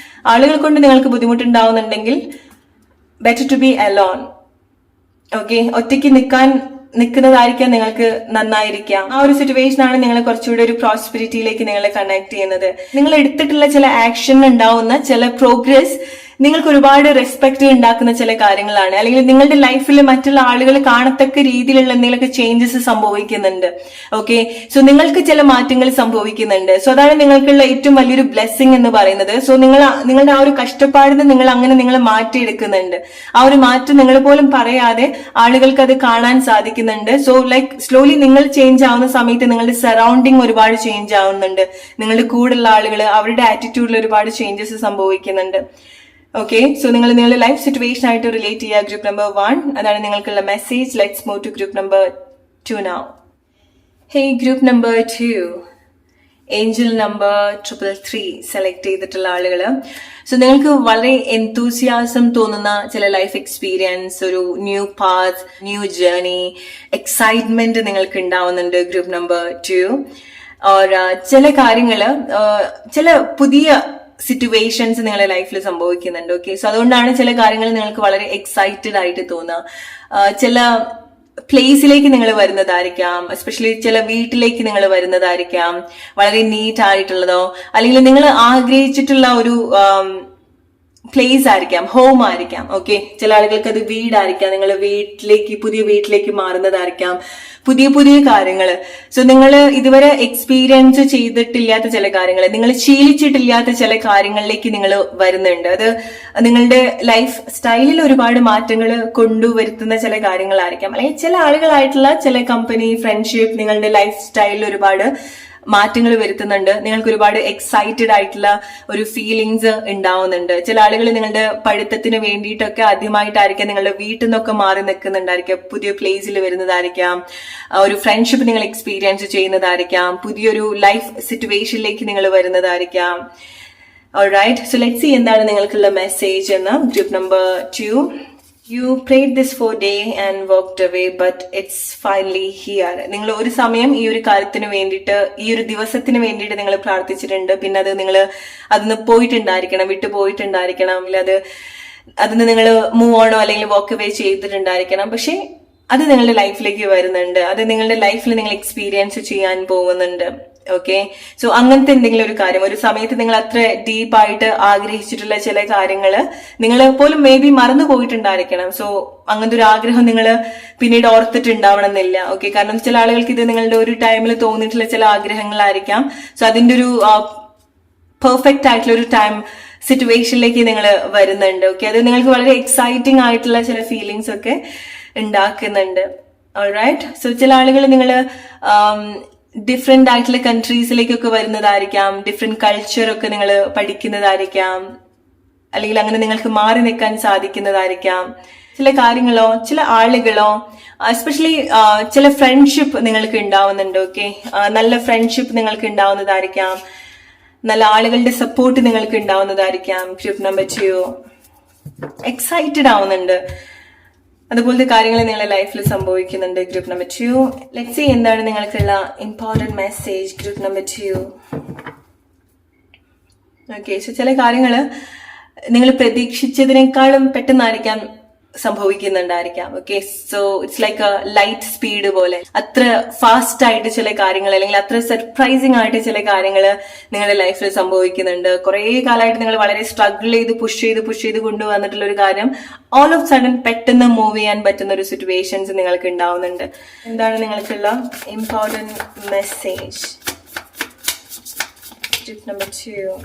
ആളുകൾ കൊണ്ട് നിങ്ങൾക്ക് ബുദ്ധിമുട്ടുണ്ടാവുന്നുണ്ടെങ്കിൽ better to be alone. Okay, ഒറ്റയ്ക്ക് നിൽക്കുന്നതായിരിക്കാം നിങ്ങൾക്ക് നന്നായിരിക്കാം. ആ ഒരു സിറ്റുവേഷൻ ആണ് നിങ്ങളെ കുറച്ചുകൂടി ഒരു പ്രോസ്പെരിറ്റിയിലേക്ക് നിങ്ങളെ കണക്ട് ചെയ്യുന്നത്. നിങ്ങൾ എടുത്തിട്ടുള്ള ചില ആക്ഷൻ ഉണ്ടാവുന്ന ചില പ്രോഗ്രസ് നിങ്ങൾക്ക് ഒരുപാട് റെസ്പെക്ട് ഉണ്ടാക്കുന്ന ചില കാര്യങ്ങളാണ്, അല്ലെങ്കിൽ നിങ്ങളുടെ ലൈഫിൽ മറ്റുള്ള ആളുകൾ കാണത്തക്ക രീതിയിലുള്ള എന്തെങ്കിലുമൊക്കെ ചേഞ്ചസ് സംഭവിക്കുന്നുണ്ട്. ഓക്കെ, സോ നിങ്ങൾക്ക് ചില മാറ്റങ്ങൾ സംഭവിക്കുന്നുണ്ട്. സോ അതാണ് നിങ്ങൾക്കുള്ള ഏറ്റവും വലിയൊരു ബ്ലെസ്സിങ് എന്ന് പറയുന്നത്. സോ നിങ്ങളുടെ ആ ഒരു കഷ്ടപ്പാടിന് നിങ്ങൾ മാറ്റിയെടുക്കുന്നുണ്ട്. ആ ഒരു മാറ്റം നിങ്ങൾ പോലും പറയാതെ ആളുകൾക്ക് അത് കാണാൻ സാധിക്കുന്നുണ്ട്. സോ ലൈക്ക് സ്ലോലി നിങ്ങൾ ചേഞ്ച് ആവുന്ന സമയത്ത് നിങ്ങളുടെ സറൗണ്ടിങ് ഒരുപാട് ചേഞ്ച് ആവുന്നുണ്ട്. നിങ്ങളുടെ കൂടെയുള്ള ആളുകൾ അവരുടെ ആറ്റിറ്റ്യൂഡിൽ ഒരുപാട് ചേഞ്ചസ് സംഭവിക്കുന്നുണ്ട്. ഓക്കെ, സോ നിങ്ങളുടെ ലൈഫ് സിറ്റുവേഷൻ ആയിട്ട് റിലേറ്റ് ചെയ്യുക ഗ്രൂപ്പ് നമ്പർ 1. അതാണ് നിങ്ങൾക്കുള്ള message. Let's move to group number 2 now. Hey group number 2, angel number 333 select ചെയ്തിട്ടുള്ള ആളുകള്. സോ നിങ്ങൾക്ക് വളരെ എന്തൂസിയാസം തോന്നുന്ന ചില ലൈഫ് എക്സ്പീരിയൻസ്, ഒരു new path, new journey, excitement നിങ്ങൾക്ക് ഉണ്ടാവുന്നുണ്ട് ഗ്രൂപ്പ് നമ്പർ 2. ചില കാര്യങ്ങള്, ചില പുതിയ സിറ്റുവേഷൻസ് നിങ്ങളുടെ ലൈഫിൽ സംഭവിക്കുന്നുണ്ട്. ഓക്കെ, സോ അതുകൊണ്ടാണ് ചില കാര്യങ്ങൾ നിങ്ങൾക്ക് വളരെ എക്സൈറ്റഡ് ആയിട്ട് തോന്നുക. ചില പ്ലേസിലേക്ക് നിങ്ങൾ വരുന്നതായിരിക്കാം, എസ്പെഷ്യലി ചില വീട്ടിലേക്ക് നിങ്ങൾ വരുന്നതായിരിക്കാം, വളരെ നീറ്റ് ആയിട്ടുള്ളതോ അല്ലെങ്കിൽ നിങ്ങൾ ആഗ്രഹിച്ചിട്ടുള്ള ഒരു പ്ലേസ് ആയിരിക്കാം, ഹോം ആയിരിക്കാം. ഓക്കെ, ചില ആളുകൾക്ക് അത് വീടായിരിക്കാം, നിങ്ങൾ പുതിയ വീട്ടിലേക്ക് മാറുന്നതായിരിക്കാം, പുതിയ പുതിയ കാര്യങ്ങൾ. സോ നിങ്ങൾ ഇതുവരെ എക്സ്പീരിയൻസ് ചെയ്തിട്ടില്ലാത്ത ചില കാര്യങ്ങൾ, നിങ്ങൾ ശീലിച്ചിട്ടില്ലാത്ത ചില കാര്യങ്ങളിലേക്ക് നിങ്ങൾ വരുന്നുണ്ട്. അത് നിങ്ങളുടെ ലൈഫ് സ്റ്റൈലിൽ ഒരുപാട് മാറ്റങ്ങൾ കൊണ്ടുവരുത്തുന്ന ചില കാര്യങ്ങളായിരിക്കാം, അല്ലെങ്കിൽ ചില ആളുകളായിട്ടുള്ള ചില കമ്പനി, ഫ്രണ്ട്ഷിപ്പ് നിങ്ങളുടെ ലൈഫ് സ്റ്റൈലിൽ ഒരുപാട് മാറ്റങ്ങൾ വരുത്തുന്നുണ്ട്. നിങ്ങൾക്ക് ഒരുപാട് എക്സൈറ്റഡ് ആയിട്ടുള്ള ഒരു ഫീലിങ്സ് ഉണ്ടാവുന്നുണ്ട്. ചില ആളുകൾ നിങ്ങളുടെ പഠിത്തത്തിന് വേണ്ടിയിട്ടൊക്കെ ആദ്യമായിട്ടായിരിക്കാം നിങ്ങളുടെ വീട്ടിൽ നിന്നൊക്കെ മാറി നിൽക്കുന്നുണ്ടായിരിക്കാം, പുതിയ പ്ലേസിൽ വരുന്നതായിരിക്കാം, ഒരു ഫ്രണ്ട്ഷിപ്പ് നിങ്ങൾ എക്സ്പീരിയൻസ് ചെയ്യുന്നതായിരിക്കാം, പുതിയൊരു ലൈഫ് സിറ്റുവേഷനിലേക്ക് നിങ്ങൾ വരുന്നതായിരിക്കാം. ഓൾറൈറ്റ്, സോ ലെറ്റ്സ് സീ എന്താണ് നിങ്ങൾക്കുള്ള മെസ്സേജ് എന്ന്. Group number 2, You prayed this for a day and walked away, but it's finally here. നിങ്ങൾ ഒരു സമയം ഈ ഒരു കാര്യത്തിന് വേണ്ടിയിട്ട്, ഈ ഒരു ദിവസത്തിന് വേണ്ടിയിട്ട് നിങ്ങൾ പ്രാർത്ഥിച്ചിട്ടുണ്ട്. പിന്നെ അത് നിങ്ങൾ അതിന് പോയിട്ടുണ്ടായിരിക്കണം, വിട്ടു പോയിട്ടുണ്ടായിരിക്കണം, അല്ലെങ്കിൽ അതിന് നിങ്ങൾ മൂവ് ഓണോ അല്ലെങ്കിൽ വാക്ക് അവേ ചെയ്തിട്ടുണ്ടായിരിക്കണം. പക്ഷെ അത് നിങ്ങളുടെ ലൈഫിലേക്ക് വരുന്നുണ്ട്, അത് നിങ്ങളുടെ ലൈഫിൽ നിങ്ങൾ എക്സ്പീരിയൻസ് ചെയ്യാൻ പോകുന്നുണ്ട്. ഓക്കെ, സോ അങ്ങനത്തെ എന്തെങ്കിലും ഒരു കാര്യം, ഒരു സമയത്ത് നിങ്ങൾ അത്ര ഡീപ്പായിട്ട് ആഗ്രഹിച്ചിട്ടുള്ള ചില കാര്യങ്ങൾ നിങ്ങൾ പോലും മേ ബി മറന്നു പോയിട്ടുണ്ടായിരിക്കണം. സോ അങ്ങനത്തെ ഒരു ആഗ്രഹം നിങ്ങൾ പിന്നീട് ഓർത്തിട്ടുണ്ടാവണം എന്നില്ല. ഓക്കെ, കാരണം ചില ആളുകൾക്ക് ഇത് നിങ്ങളുടെ ഒരു ടൈമിൽ തോന്നിയിട്ടുള്ള ചില ആഗ്രഹങ്ങളായിരിക്കാം. സോ അതിന്റെ ഒരു പെർഫെക്റ്റ് ആയിട്ടുള്ള ഒരു ടൈം സിറ്റുവേഷനിലേക്ക് നിങ്ങൾ വരുന്നുണ്ട്. ഓക്കെ, അത് നിങ്ങൾക്ക് വളരെ എക്സൈറ്റിംഗ് ആയിട്ടുള്ള ചില ഫീലിങ്സ് ഒക്കെ ഉണ്ടാക്കുന്നുണ്ട്. ഓൾറൈറ്റ്, സോ ചില ആളുകൾ നിങ്ങൾ ഡിഫറെന്റ് ആയിട്ടുള്ള കൺട്രീസിലേക്കൊക്കെ വരുന്നതായിരിക്കാം, ഡിഫറെന്റ് കൾച്ചറൊക്കെ നിങ്ങൾ പഠിക്കുന്നതായിരിക്കാം, അല്ലെങ്കിൽ അങ്ങനെ നിങ്ങൾക്ക് മാറി നിൽക്കാൻ സാധിക്കുന്നതായിരിക്കാം. ചില കാര്യങ്ങളോ ചില ആളുകളോ എസ്പെഷ്യലി ചില ഫ്രണ്ട്ഷിപ്പ് നിങ്ങൾക്ക് ഉണ്ടാവുന്നുണ്ട്. ഓക്കെ, നല്ല ഫ്രണ്ട്ഷിപ്പ് നിങ്ങൾക്ക് ഉണ്ടാവുന്നതായിരിക്കാം, നല്ല ആളുകളുടെ സപ്പോർട്ട് നിങ്ങൾക്ക് ഉണ്ടാവുന്നതായിരിക്കാം. ഗ്രൂപ്പ് നമ്പർ 2 എക്സൈറ്റഡ് ആവുന്നുണ്ട്, അതുപോലത്തെ കാര്യങ്ങൾ നിങ്ങളുടെ ലൈഫിൽ സംഭവിക്കുന്നുണ്ട്. ഗ്രൂപ്പ് നമ്പർ 2, ലെറ്റ്സ് സീ എന്താണ് നിങ്ങൾക്കുള്ള important message. Group number 2. Okay, so ചില കാര്യങ്ങൾ നിങ്ങൾ പ്രതീക്ഷിച്ചതിനേക്കാളും പെട്ടെന്നായിരിക്കാം സംഭവിക്കുന്നുണ്ടായിരിക്കാം. Okay, so it's like a light speed പോലെ, അത്ര ഫാസ്റ്റ് ആയിട്ട് ചില കാര്യങ്ങൾ അല്ലെങ്കിൽ അത്ര സർപ്രൈസിങ് ആയിട്ട് ചില കാര്യങ്ങൾ നിങ്ങളുടെ ലൈഫിൽ സംഭവിക്കുന്നുണ്ട്. കുറെ കാലമായിട്ട് നിങ്ങൾ വളരെ സ്ട്രഗിൾ ചെയ്ത് പുഷ് ചെയ്ത് കൊണ്ടുവന്നിട്ടുള്ള ഒരു കാര്യം ഓൾ ഓഫ് സഡൻ പെട്ടെന്ന് മൂവ് ചെയ്യാൻ പറ്റുന്ന ഒരു സിറ്റുവേഷൻസ് നിങ്ങൾക്ക് ഉണ്ടാവുന്നുണ്ട്. എന്താണ് നിങ്ങൾക്കുള്ള important message. Tip number 2.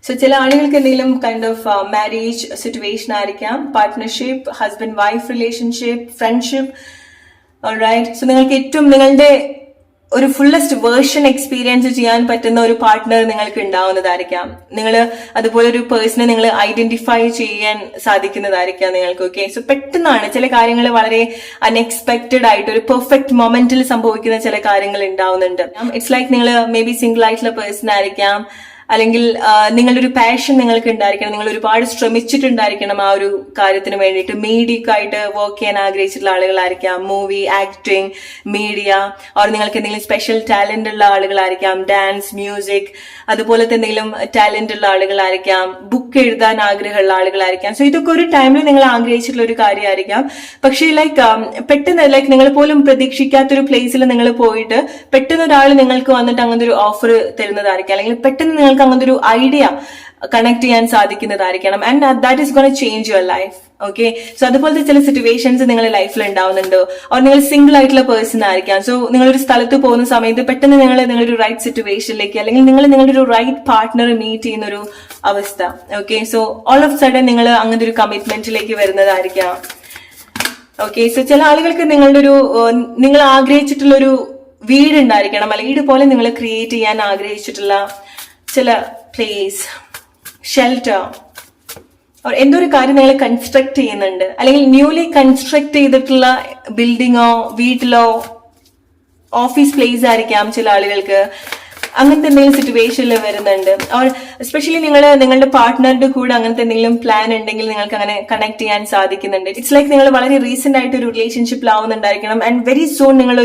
So ചില ആളുകൾക്ക് എന്തെങ്കിലും കൈൻഡ് ഓഫ് മാരേജ് സിറ്റുവേഷൻ ആയിരിക്കാം, partnership, husband wife relationship, friendship. Alright, so നിങ്ങൾക്ക് ഏറ്റവും നിങ്ങളുടെ ഒരു ഫുള്ളസ്റ്റ് വേർഷൻ എക്സ്പീരിയൻസ് ചെയ്യാൻ പറ്റുന്ന ഒരു പാർട്ട്ണർ നിങ്ങൾക്ക് ഉണ്ടാവുന്നതായിരിക്കാം. നിങ്ങൾ അതുപോലെ ഒരു പേഴ്സണെ നിങ്ങൾ ഐഡന്റിഫൈ ചെയ്യാൻ സാധിക്കുന്നതായിരിക്കാം നിങ്ങൾക്ക്. ഓക്കെ, സോ പെട്ടെന്നാണ് ചില കാര്യങ്ങൾ വളരെ അൺഎക്സ്പെക്ടഡ് ആയിട്ട് ഒരു പെർഫെക്റ്റ് മൊമെന്റിൽ സംഭവിക്കുന്ന ചില കാര്യങ്ങൾ ഉണ്ടാവുന്നുണ്ട്. ഇറ്റ്സ് ലൈക്ക് നിങ്ങൾ മേ ബി സിംഗിൾ ആയിട്ടുള്ള പേഴ്സൺ ആയിരിക്കാം, അല്ലെങ്കിൽ നിങ്ങളുടെ ഒരു പാഷൻ നിങ്ങൾക്ക് ഉണ്ടായിരിക്കണം, നിങ്ങൾ ഒരുപാട് ശ്രമിച്ചിട്ടുണ്ടായിരിക്കണം ആ ഒരു കാര്യത്തിന് വേണ്ടിയിട്ട്. മീഡിയക്കായിട്ട് വർക്ക് ചെയ്യാൻ ആഗ്രഹിച്ചിട്ടുള്ള ആളുകളായിരിക്കാം, മൂവി, ആക്ടിങ്, മീഡിയ, ഓർ നിങ്ങൾക്ക് എന്തെങ്കിലും സ്പെഷ്യൽ ടാലന്റ് ഉള്ള ആളുകളായിരിക്കാം, ഡാൻസ്, മ്യൂസിക്, അതുപോലത്തെ എന്തെങ്കിലും ടാലന്റ് ഉള്ള ആളുകളായിരിക്കാം, ബുക്ക് എഴുതാൻ ആഗ്രഹമുള്ള ആളുകളായിരിക്കാം. സോ ഇതൊക്കെ ഒരു ടൈമിൽ നിങ്ങൾ ആഗ്രഹിച്ചിട്ടുള്ള ഒരു കാര്യമായിരിക്കാം. പക്ഷേ പെട്ടെന്ന് നിങ്ങൾ പോലും പ്രതീക്ഷിക്കാത്തൊരു പ്ലേസിൽ നിങ്ങൾ പോയിട്ട് പെട്ടെന്ന് ഒരാൾ നിങ്ങൾക്ക് വന്നിട്ട് അങ്ങനത്തെ ഒരു ഓഫർ തരുന്നതായിരിക്കാം, അല്ലെങ്കിൽ പെട്ടെന്ന് നിങ്ങൾക്ക് അങ്ങനത്തെ ഒരു ഐഡിയ കണക്ട് ചെയ്യാൻ സാധിക്കുന്നതായിരിക്കണം. And that is gonna change your life. Okay, so അതുപോലത്തെ ചില സിറ്റുവേഷൻസ് നിങ്ങളുടെ ലൈഫിൽ ഉണ്ടാവുന്നുണ്ടോ? ഓർ നിങ്ങൾ സിംഗിൾ ആയിട്ടുള്ള പേഴ്സൺ ആയിരിക്കാം. സോ നിങ്ങളൊരു സ്ഥലത്ത് പോകുന്ന സമയത്ത് പെട്ടെന്ന് നിങ്ങളൊരു റൈറ്റ് സിറ്റുവേഷനിലേക്ക് അല്ലെങ്കിൽ നിങ്ങളുടെ ഒരു റൈറ്റ് പാർട്ട്ണർ മീറ്റ് ചെയ്യുന്ന ഒരു അവസ്ഥ. Okay, so all of sudden നിങ്ങൾ അങ്ങനത്തെ ഒരു കമ്മിറ്റ്മെന്റിലേക്ക് വരുന്നതായിരിക്കാം. ഓക്കെ, സോ ചില ആളുകൾക്ക് നിങ്ങൾ ആഗ്രഹിച്ചിട്ടുള്ള ഒരു വീട് ഉണ്ടായിരിക്കണം, അല്ലെങ്കിൽ വീട് പോലെ നിങ്ങൾ ക്രിയേറ്റ് ചെയ്യാൻ ആഗ്രഹിച്ചിട്ടുള്ള ചില പ്ലേസ്, ഷെൽട്ടർ, എന്തോ ഒരു കാര്യം നിങ്ങൾ കൺസ്ട്രക്ട് ചെയ്യുന്നുണ്ട്, അല്ലെങ്കിൽ ന്യൂലി കൺസ്ട്രക്ട് ചെയ്തിട്ടുള്ള ബിൽഡിങ്ങോ വീട്ടിലോ ഓഫീസ് പ്ലേസ് ആയിരിക്കാം ചില ആളുകൾക്ക്. അങ്ങനത്തെ എന്തെങ്കിലും സിറ്റുവേഷനിൽ വരുന്നുണ്ട്. ഓർ എസ്പെഷ്യലി നിങ്ങളുടെ പാർട്ട്ണറുടെ കൂടെ അങ്ങനത്തെ എന്തെങ്കിലും പ്ലാൻ ഉണ്ടെങ്കിൽ നിങ്ങൾക്ക് അങ്ങനെ കണക്ട് ചെയ്യാൻ സാധിക്കുന്നുണ്ട്. ഇറ്റ്സ് ലൈക്ക് നിങ്ങൾ വളരെ റീസെന്റ് ആയിട്ട് ഒരു റിലേഷൻഷിപ്പിലാവുന്നുണ്ടായിരിക്കണം. ആൻഡ് വെരി സൂൺ നിങ്ങളുടെ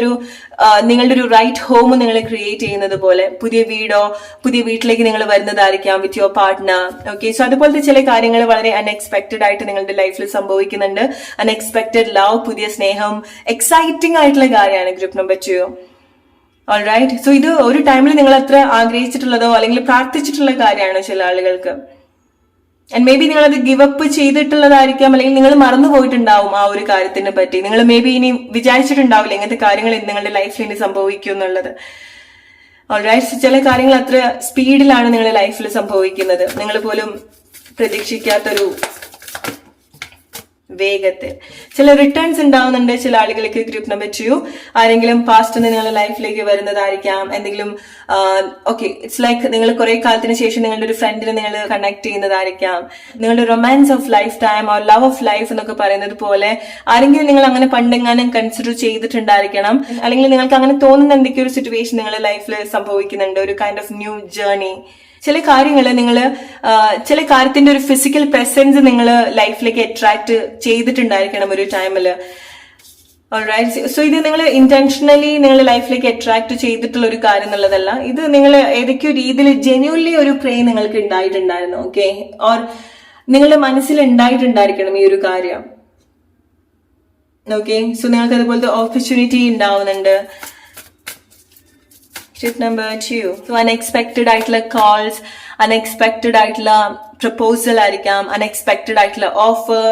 ഒരു റൈറ്റ് ഹോം നിങ്ങൾ ക്രിയേറ്റ് ചെയ്യുന്നത് പോലെ പുതിയ വീടോ പുതിയ വീട്ടിലേക്ക് നിങ്ങൾ വരുന്നതായിരിക്കാം with your partner. Okay, so അതുപോലത്തെ ചില കാര്യങ്ങൾ വളരെ അൺഎക്സ്പെക്ടഡ് ആയിട്ട് നിങ്ങളുടെ ലൈഫിൽ സംഭവിക്കുന്നുണ്ട്. അൺഎക്സ്പെക്ടഡ് ലവ്, പുതിയ സ്നേഹം, എക്സൈറ്റിംഗ് ആയിട്ടുള്ള കാര്യമാണ് ഗ്രൂപ്പ് നമ്പർ 2. ഓൾറൈറ്റ്, സോ ഇത് ഒരു ടൈമിൽ നിങ്ങൾ അത്ര ആഗ്രഹിച്ചിട്ടുള്ളതോ അല്ലെങ്കിൽ പ്രാർത്ഥിച്ചിട്ടുള്ള കാര്യമാണോ ചില ആളുകൾക്ക്. ആൻഡ് മേ ബി നിങ്ങളത് ഗിവ് അപ്പ് ചെയ്തിട്ടുള്ളതായിരിക്കാം, അല്ലെങ്കിൽ നിങ്ങൾ മറന്നു പോയിട്ടുണ്ടാവും ആ ഒരു കാര്യത്തിനെ പറ്റി. നിങ്ങൾ മേ ബി ഇനി വിചാരിച്ചിട്ടുണ്ടാവില്ല ഇങ്ങനത്തെ കാര്യങ്ങൾ നിങ്ങളുടെ ലൈഫിൽ ഇനി സംഭവിക്കും എന്നുള്ളത്. ഓൾറൈറ്റ്, ചില കാര്യങ്ങൾ അത്ര സ്പീഡിലാണ് നിങ്ങളുടെ ലൈഫിൽ സംഭവിക്കുന്നത്, നിങ്ങൾ പോലും പ്രതീക്ഷിക്കാത്തൊരു വേഗത്തിൽ. ചില റിട്ടേൺസ് ഉണ്ടാവുന്നുണ്ട് ചില ആളുകൾക്ക് ഗ്രൂപ്പ് നമ്പർ 2. ആരെങ്കിലും പാസ്റ്റ് നിങ്ങളുടെ ലൈഫിലേക്ക് വരുന്നതായിരിക്കാം. എന്തെങ്കിലും ഓക്കെ, ഇറ്റ്സ് ലൈക്ക് നിങ്ങൾ കുറെ കാലത്തിന് ശേഷം നിങ്ങളുടെ ഒരു ഫ്രണ്ടിനെ നിങ്ങൾ കണക്ട് ചെയ്യുന്നതായിരിക്കാം. നിങ്ങളുടെ romance of life time or love of life എന്നൊക്കെ പറയുന്നത് പോലെ ആരെങ്കിലും നിങ്ങൾ അങ്ങനെ പണ്ടെങ്ങാനും കൺസിഡർ ചെയ്തിട്ടുണ്ടായിരിക്കണം, അല്ലെങ്കിൽ നിങ്ങൾക്ക് അങ്ങനെ തോന്നുന്ന എന്തൊക്കെയോ ഒരു സിറ്റുവേഷൻ നിങ്ങളുടെ ലൈഫിൽ സംഭവിക്കുന്നുണ്ട്, ഒരു കൈൻഡ് ഓഫ് ന്യൂ ജേർണി. ചില കാര്യങ്ങൾ ചില കാര്യത്തിന്റെ ഒരു ഫിസിക്കൽ പ്രസൻസ് നിങ്ങൾ ലൈഫിലേക്ക് അട്രാക്ട് ചെയ്തിട്ടുണ്ടായിരിക്കണം ഒരു ടൈമിൽ. ഓൾറൈറ്റ്, സോ ഇത് നിങ്ങൾ ഇന്റൻഷനലി നിങ്ങളുടെ ലൈഫിലേക്ക് അട്രാക്ട് ചെയ്തിട്ടുള്ള ഒരു കാര്യം എന്നുള്ളതല്ല. ഇത് നിങ്ങൾ ഏതൊക്കെയോ രീതിയിൽ ജെന്യൂൻലി ഒരു പ്രേ നിങ്ങൾക്ക് ഉണ്ടായിട്ടുണ്ടായിരുന്നു. ഓക്കെ, ഓർ നിങ്ങളുടെ മനസ്സിൽ ഉണ്ടായിട്ടുണ്ടായിരിക്കണം ഈ ഒരു കാര്യം. ഓക്കെ, സോ നിങ്ങൾക്ക് അതുപോലത്തെ ഓപ്പർച്യൂണിറ്റി ഉണ്ടാവുന്നുണ്ട്. Tip number 2. So unexpected ആയിട്ടുള്ള കോൾസ്, അൺഎക്സ്പെക്ടഡ് ആയിട്ടുള്ള പ്രപ്പോസൽ ആയിരിക്കാം, അൺഎക്സ്പെക്ടഡ് ആയിട്ടുള്ള ഓഫർ,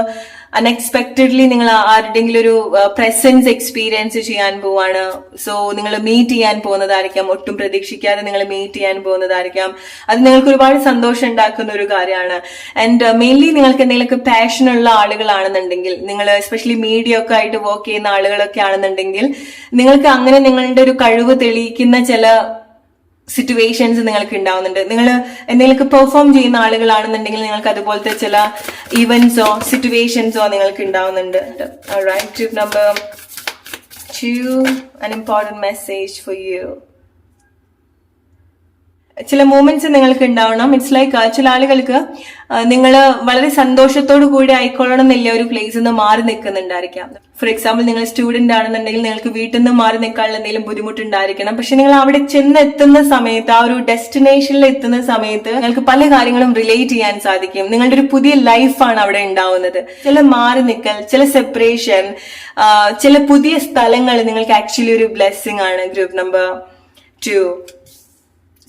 അൺഎക്സ്പെക്ടഡ്ലി നിങ്ങൾ ആരുടെങ്കിലും ഒരു പ്രസൻസ് എക്സ്പീരിയൻസ് ചെയ്യാൻ പോവാണ്. സോ നിങ്ങൾ മീറ്റ് ചെയ്യാൻ പോകുന്നതായിരിക്കാം, ഒട്ടും പ്രതീക്ഷിക്കാതെ നിങ്ങൾ മീറ്റ് ചെയ്യാൻ പോകുന്നതായിരിക്കാം. അത് നിങ്ങൾക്ക് ഒരുപാട് സന്തോഷം ഉണ്ടാക്കുന്ന ഒരു കാര്യമാണ്. ആൻഡ് മെയിൻലി നിങ്ങൾക്ക് എന്തെങ്കിലുമൊക്കെ പാഷൻ ഉള്ള ആളുകളാണെന്നുണ്ടെങ്കിൽ, നിങ്ങൾ എസ്പെഷ്യലി മീഡിയ ഒക്കെ ആയിട്ട് വർക്ക് ചെയ്യുന്ന ആളുകളൊക്കെ ആണെന്നുണ്ടെങ്കിൽ, നിങ്ങൾക്ക് അങ്ങനെ നിങ്ങളുടെ ഒരു കഴിവ് തെളിയിക്കുന്ന ചില സിറ്റുവേഷൻസ് നിങ്ങൾക്ക് ഉണ്ടാവുന്നുണ്ട്. നിങ്ങൾ എന്തെങ്കിലുമൊക്കെ പെർഫോം ചെയ്യുന്ന ആളുകളാണെന്നുണ്ടെങ്കിൽ നിങ്ങൾക്ക് അതുപോലത്തെ ചില ഇവന്റ്സോ സിറ്റുവേഷൻസോ നിങ്ങൾക്ക് ഉണ്ടാവുന്നുണ്ട്. Alright, tip number 2, an important message for you. ചില മൂമെന്റ്സ് നിങ്ങൾക്ക് ഉണ്ടാവണം. ഇറ്റ്സ് ലൈക്ക് ചില ആളുകൾക്ക് നിങ്ങൾ വളരെ സന്തോഷത്തോടു കൂടി ആയിക്കൊള്ളണം എന്നില്ല ഒരു പ്ലേസിൽ നിന്ന് മാറി നിൽക്കുന്നുണ്ടായിരിക്കാം. ഫോർ എക്സാമ്പിൾ, നിങ്ങൾ സ്റ്റുഡന്റ് ആണെന്നുണ്ടെങ്കിൽ നിങ്ങൾക്ക് വീട്ടിൽ നിന്ന് മാറി നിൽക്കാനുള്ള എന്തെങ്കിലും ബുദ്ധിമുട്ടുണ്ടായിരിക്കണം. പക്ഷെ നിങ്ങൾ അവിടെ ചെന്നെത്തുന്ന സമയത്ത്, ആ ഒരു ഡെസ്റ്റിനേഷനിൽ എത്തുന്ന സമയത്ത് നിങ്ങൾക്ക് പല കാര്യങ്ങളും റിലേറ്റ് ചെയ്യാൻ സാധിക്കും. നിങ്ങളുടെ ഒരു പുതിയ ലൈഫാണ് അവിടെ ഉണ്ടാവുന്നത്. ചില മാറി നിൽക്കൽ, ചില സെപ്പറേഷൻ, ചില പുതിയ സ്ഥലങ്ങൾ നിങ്ങൾക്ക് ആക്ച്വലി ഒരു ബ്ലെസ്സിങ് ആണ് ഗ്രൂപ്പ് നമ്പർ 2.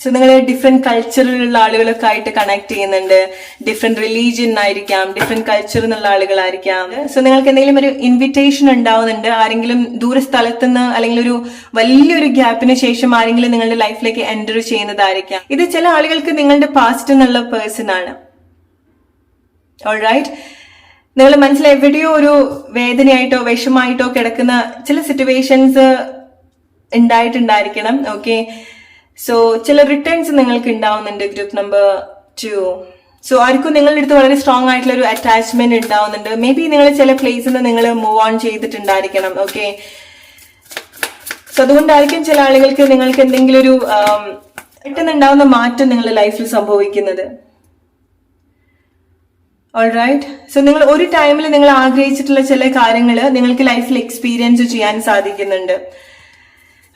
സോ നിങ്ങൾ ഡിഫറെന്റ് കൾച്ചറിലുള്ള ആളുകളൊക്കെ ആയിട്ട് കണക്ട് ചെയ്യുന്നുണ്ട്. ഡിഫറെന്റ് റിലീജിയൻ ആയിരിക്കാം, ഡിഫറെന്റ് കൾച്ചർ എന്നുള്ള ആളുകളായിരിക്കാം. സോ നിങ്ങൾക്ക് എന്തെങ്കിലും ഒരു ഇൻവിറ്റേഷൻ ഉണ്ടാവുന്നുണ്ട്. ആരെങ്കിലും ദൂര സ്ഥലത്തുനിന്ന് അല്ലെങ്കിൽ ഒരു വലിയൊരു ഗ്യാപ്പിന് ശേഷം ആരെങ്കിലും നിങ്ങളുടെ ലൈഫിലേക്ക് എൻ്റർ ചെയ്യുന്നതായിരിക്കാം. ഇത് ചില ആളുകൾക്ക് നിങ്ങളുടെ പാസ്റ്റ് എന്നുള്ള പേഴ്സൺ ആണ്. ഓൾറൈറ്റ്, നിങ്ങളുടെ മനസ്സിൽ എവിടെയോ ഒരു വേദനയായിട്ടോ വിഷമായിട്ടോ കിടക്കുന്ന ചില സിറ്റുവേഷൻസ് ഉണ്ടായിട്ടുണ്ടായിരിക്കണം. ഓക്കെ, സോ ചില റിട്ടേൺസ് നിങ്ങൾക്ക് ഉണ്ടാവുന്നുണ്ട് ഗ്രൂപ്പ് നമ്പർ 2. സോ ആർക്കും നിങ്ങളുടെ അടുത്ത് വളരെ സ്ട്രോങ് ആയിട്ടുള്ള ഒരു അറ്റാച്ച്മെന്റ് ഉണ്ടാവുന്നുണ്ട്. മേ ബി നിങ്ങൾ ചില പ്ലേസിൽ നിന്ന് നിങ്ങൾ മൂവ് ഓൺ ചെയ്തിട്ടുണ്ടായിരിക്കണം. ഓക്കെ, സോ അതുകൊണ്ടായിരിക്കും ചില ആളുകൾക്ക് നിങ്ങൾക്ക് എന്തെങ്കിലും ഒരു പെട്ടെന്നുണ്ടാവുന്ന മാറ്റം നിങ്ങളുടെ ലൈഫിൽ സംഭവിക്കുന്നത്. ഓൾറൈറ്റ്, സോ നിങ്ങൾ ഒരു ടൈമിൽ നിങ്ങൾ ആഗ്രഹിച്ചിട്ടുള്ള ചില കാര്യങ്ങൾ നിങ്ങൾക്ക് ലൈഫിൽ എക്സ്പീരിയൻസ് ചെയ്യാൻ സാധിക്കുന്നുണ്ട്.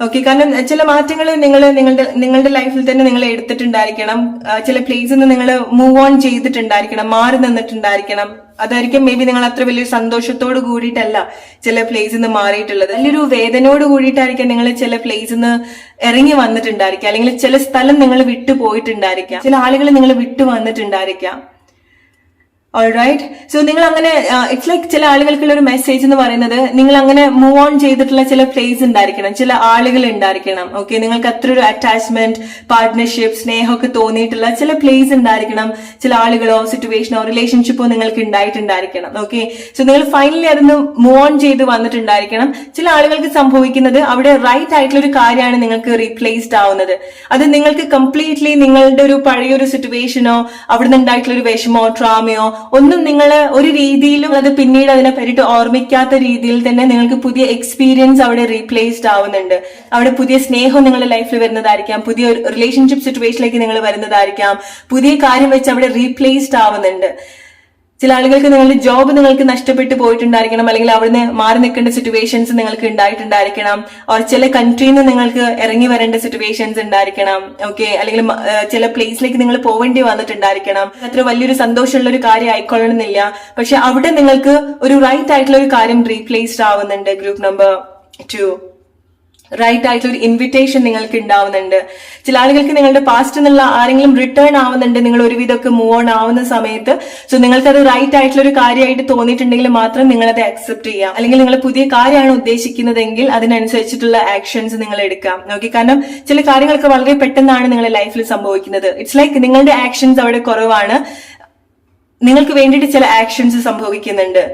ഓക്കെ, കാരണം ചില മാറ്റങ്ങൾ നിങ്ങളുടെ ലൈഫിൽ തന്നെ നിങ്ങൾ എടുത്തിട്ടുണ്ടായിരിക്കണം. ചില പ്ലേസിൽ നിന്ന് നിങ്ങൾ മൂവ് ഓൺ ചെയ്തിട്ടുണ്ടായിരിക്കണം, മാറി നിന്നിട്ടുണ്ടായിരിക്കണം. അതായിരിക്കും മേ ബി നിങ്ങൾ അത്ര വലിയൊരു സന്തോഷത്തോട് കൂടിയിട്ടല്ല ചില പ്ലേസിൽ നിന്ന് മാറിയിട്ടുള്ളത്. വലിയൊരു വേദനയോട് കൂടിയിട്ടായിരിക്കാം നിങ്ങൾ ചില പ്ലേസിൽ നിന്ന് ഇറങ്ങി വന്നിട്ടുണ്ടായിരിക്കാം, അല്ലെങ്കിൽ ചില സ്ഥലം നിങ്ങൾ വിട്ടു പോയിട്ടുണ്ടായിരിക്കാം, ചില ആളുകൾ നിങ്ങൾ വിട്ടു വന്നിട്ടുണ്ടായിരിക്കാം. ഓൾറൈറ്റ്, സോ നിങ്ങൾ അങ്ങനെ ഇറ്റ്സ് ലൈക്ക് ചില ആളുകൾക്കുള്ള ഒരു മെസ്സേജ് എന്ന് പറയുന്നത് നിങ്ങൾ അങ്ങനെ മൂവ് ഓൺ ചെയ്തിട്ടുള്ള ചില പ്ലേസ് ഉണ്ടായിരിക്കണം, ചില ആളുകൾ ഉണ്ടായിരിക്കണം. ഓക്കെ, നിങ്ങൾക്ക് അത്ര ഒരു അറ്റാച്ച്മെന്റ്, പാർട്ട്ണർഷിപ്പ്, സ്നേഹമൊക്കെ തോന്നിയിട്ടുള്ള ചില പ്ലേസ് ഉണ്ടായിരിക്കണം, ചില ആളുകളോ സിറ്റുവേഷനോ റിലേഷൻഷിപ്പോ നിങ്ങൾക്ക് ഉണ്ടായിട്ടുണ്ടായിരിക്കണം. ഓക്കെ, സോ നിങ്ങൾ ഫൈനലി അതൊന്ന് മൂവ് ഓൺ ചെയ്ത് വന്നിട്ടുണ്ടായിരിക്കണം. ചില ആളുകൾക്ക് സംഭവിക്കുന്നത് അവിടെ റൈറ്റ് ആയിട്ടുള്ള ഒരു കാര്യമാണ് നിങ്ങൾക്ക് റീപ്ലേസ്ഡ് ആവുന്നത്. അത് നിങ്ങൾക്ക് കംപ്ലീറ്റ്ലി നിങ്ങളുടെ ഒരു പഴയൊരു സിറ്റുവേഷനോ അവിടെ നിന്നുണ്ടായിട്ടുള്ള ഒരു വിഷമോ ട്രോമയോ ഒന്നും നിങ്ങൾ ഒരു രീതിയിലും അത് പിന്നീട് അതിനെ പറ്റിയിട്ട് ഓർമ്മിക്കാത്ത രീതിയിൽ തന്നെ നിങ്ങൾക്ക് പുതിയ എക്സ്പീരിയൻസ് അവിടെ റീപ്ലേസ്ഡ് ആവുന്നുണ്ട്. അവിടെ പുതിയ സ്നേഹം നിങ്ങളുടെ ലൈഫിൽ വരുന്നതായിരിക്കാം, പുതിയ റിലേഷൻഷിപ്പ് സിറ്റുവേഷനിലേക്ക് നിങ്ങൾ വരുന്നതായിരിക്കാം, പുതിയ കാര്യം വെച്ച് അവിടെ റീപ്ലേസ്ഡ് ആവുന്നുണ്ട്. ചില ആളുകൾക്ക് നിങ്ങളുടെ ജോബ് നിങ്ങൾക്ക് നഷ്ടപ്പെട്ടു പോയിട്ടുണ്ടായിരിക്കണം, അല്ലെങ്കിൽ അവിടുന്ന് മാറി നിൽക്കേണ്ട സിറ്റുവേഷൻസ് നിങ്ങൾക്ക് ഉണ്ടായിട്ടുണ്ടായിരിക്കണം, ഓർ ചില കൺട്രിയിൽ നിന്ന് നിങ്ങൾക്ക് ഇറങ്ങി വരേണ്ട സിറ്റുവേഷൻസ് ഉണ്ടായിരിക്കണം. ഓക്കെ, അല്ലെങ്കിൽ ചില പ്ലേസിലേക്ക് നിങ്ങൾ പോവേണ്ടി വന്നിട്ടുണ്ടായിരിക്കണം. അത്ര വലിയൊരു സന്തോഷമുള്ള ഒരു കാര്യം ആയിക്കൊള്ളണമെന്നില്ല, പക്ഷെ അവിടെ നിങ്ങൾക്ക് ഒരു റൈറ്റ് ആയിട്ടുള്ള ഒരു കാര്യം റീപ്ലേസ്ഡ് ആവുന്നുണ്ട്. ഗ്രൂപ്പ് നമ്പർ 2 റൈറ്റ് ആയിട്ടുള്ള ഒരു ഇൻവിറ്റേഷൻ നിങ്ങൾക്ക് ഉണ്ടാവുന്നുണ്ട്. ചില ആളുകൾക്ക് നിങ്ങളുടെ പാസ്റ്റ് എന്നുള്ള ആരെങ്കിലും റിട്ടേൺ ആവുന്നുണ്ട് നിങ്ങൾ ഒരുവിധമൊക്കെ മൂവ് ഓൺ ആവുന്ന സമയത്ത്. സോ നിങ്ങൾക്കത് റൈറ്റ് ആയിട്ടുള്ള ഒരു കാര്യമായിട്ട് തോന്നിയിട്ടുണ്ടെങ്കിൽ മാത്രം നിങ്ങളത് അക്സെപ്റ്റ് ചെയ്യാം, അല്ലെങ്കിൽ നിങ്ങൾ പുതിയ കാര്യമാണ് ഉദ്ദേശിക്കുന്നതെങ്കിൽ അതിനനുസരിച്ചിട്ടുള്ള ആക്ഷൻസ് നിങ്ങൾ എടുക്കാം. ഓക്കെ, കാരണം ചില കാര്യങ്ങളൊക്കെ വളരെ പെട്ടെന്നാണ് നിങ്ങളുടെ ലൈഫിൽ സംഭവിക്കുന്നത്. ഇറ്റ്സ് ലൈക്ക് നിങ്ങളുടെ ആക്ഷൻസ് അവിടെ കുറവാണ്, നിങ്ങൾക്ക് വേണ്ടിയിട്ട് ചില ആക്ഷൻസ് സംഭവിക്കുന്നുണ്ട്,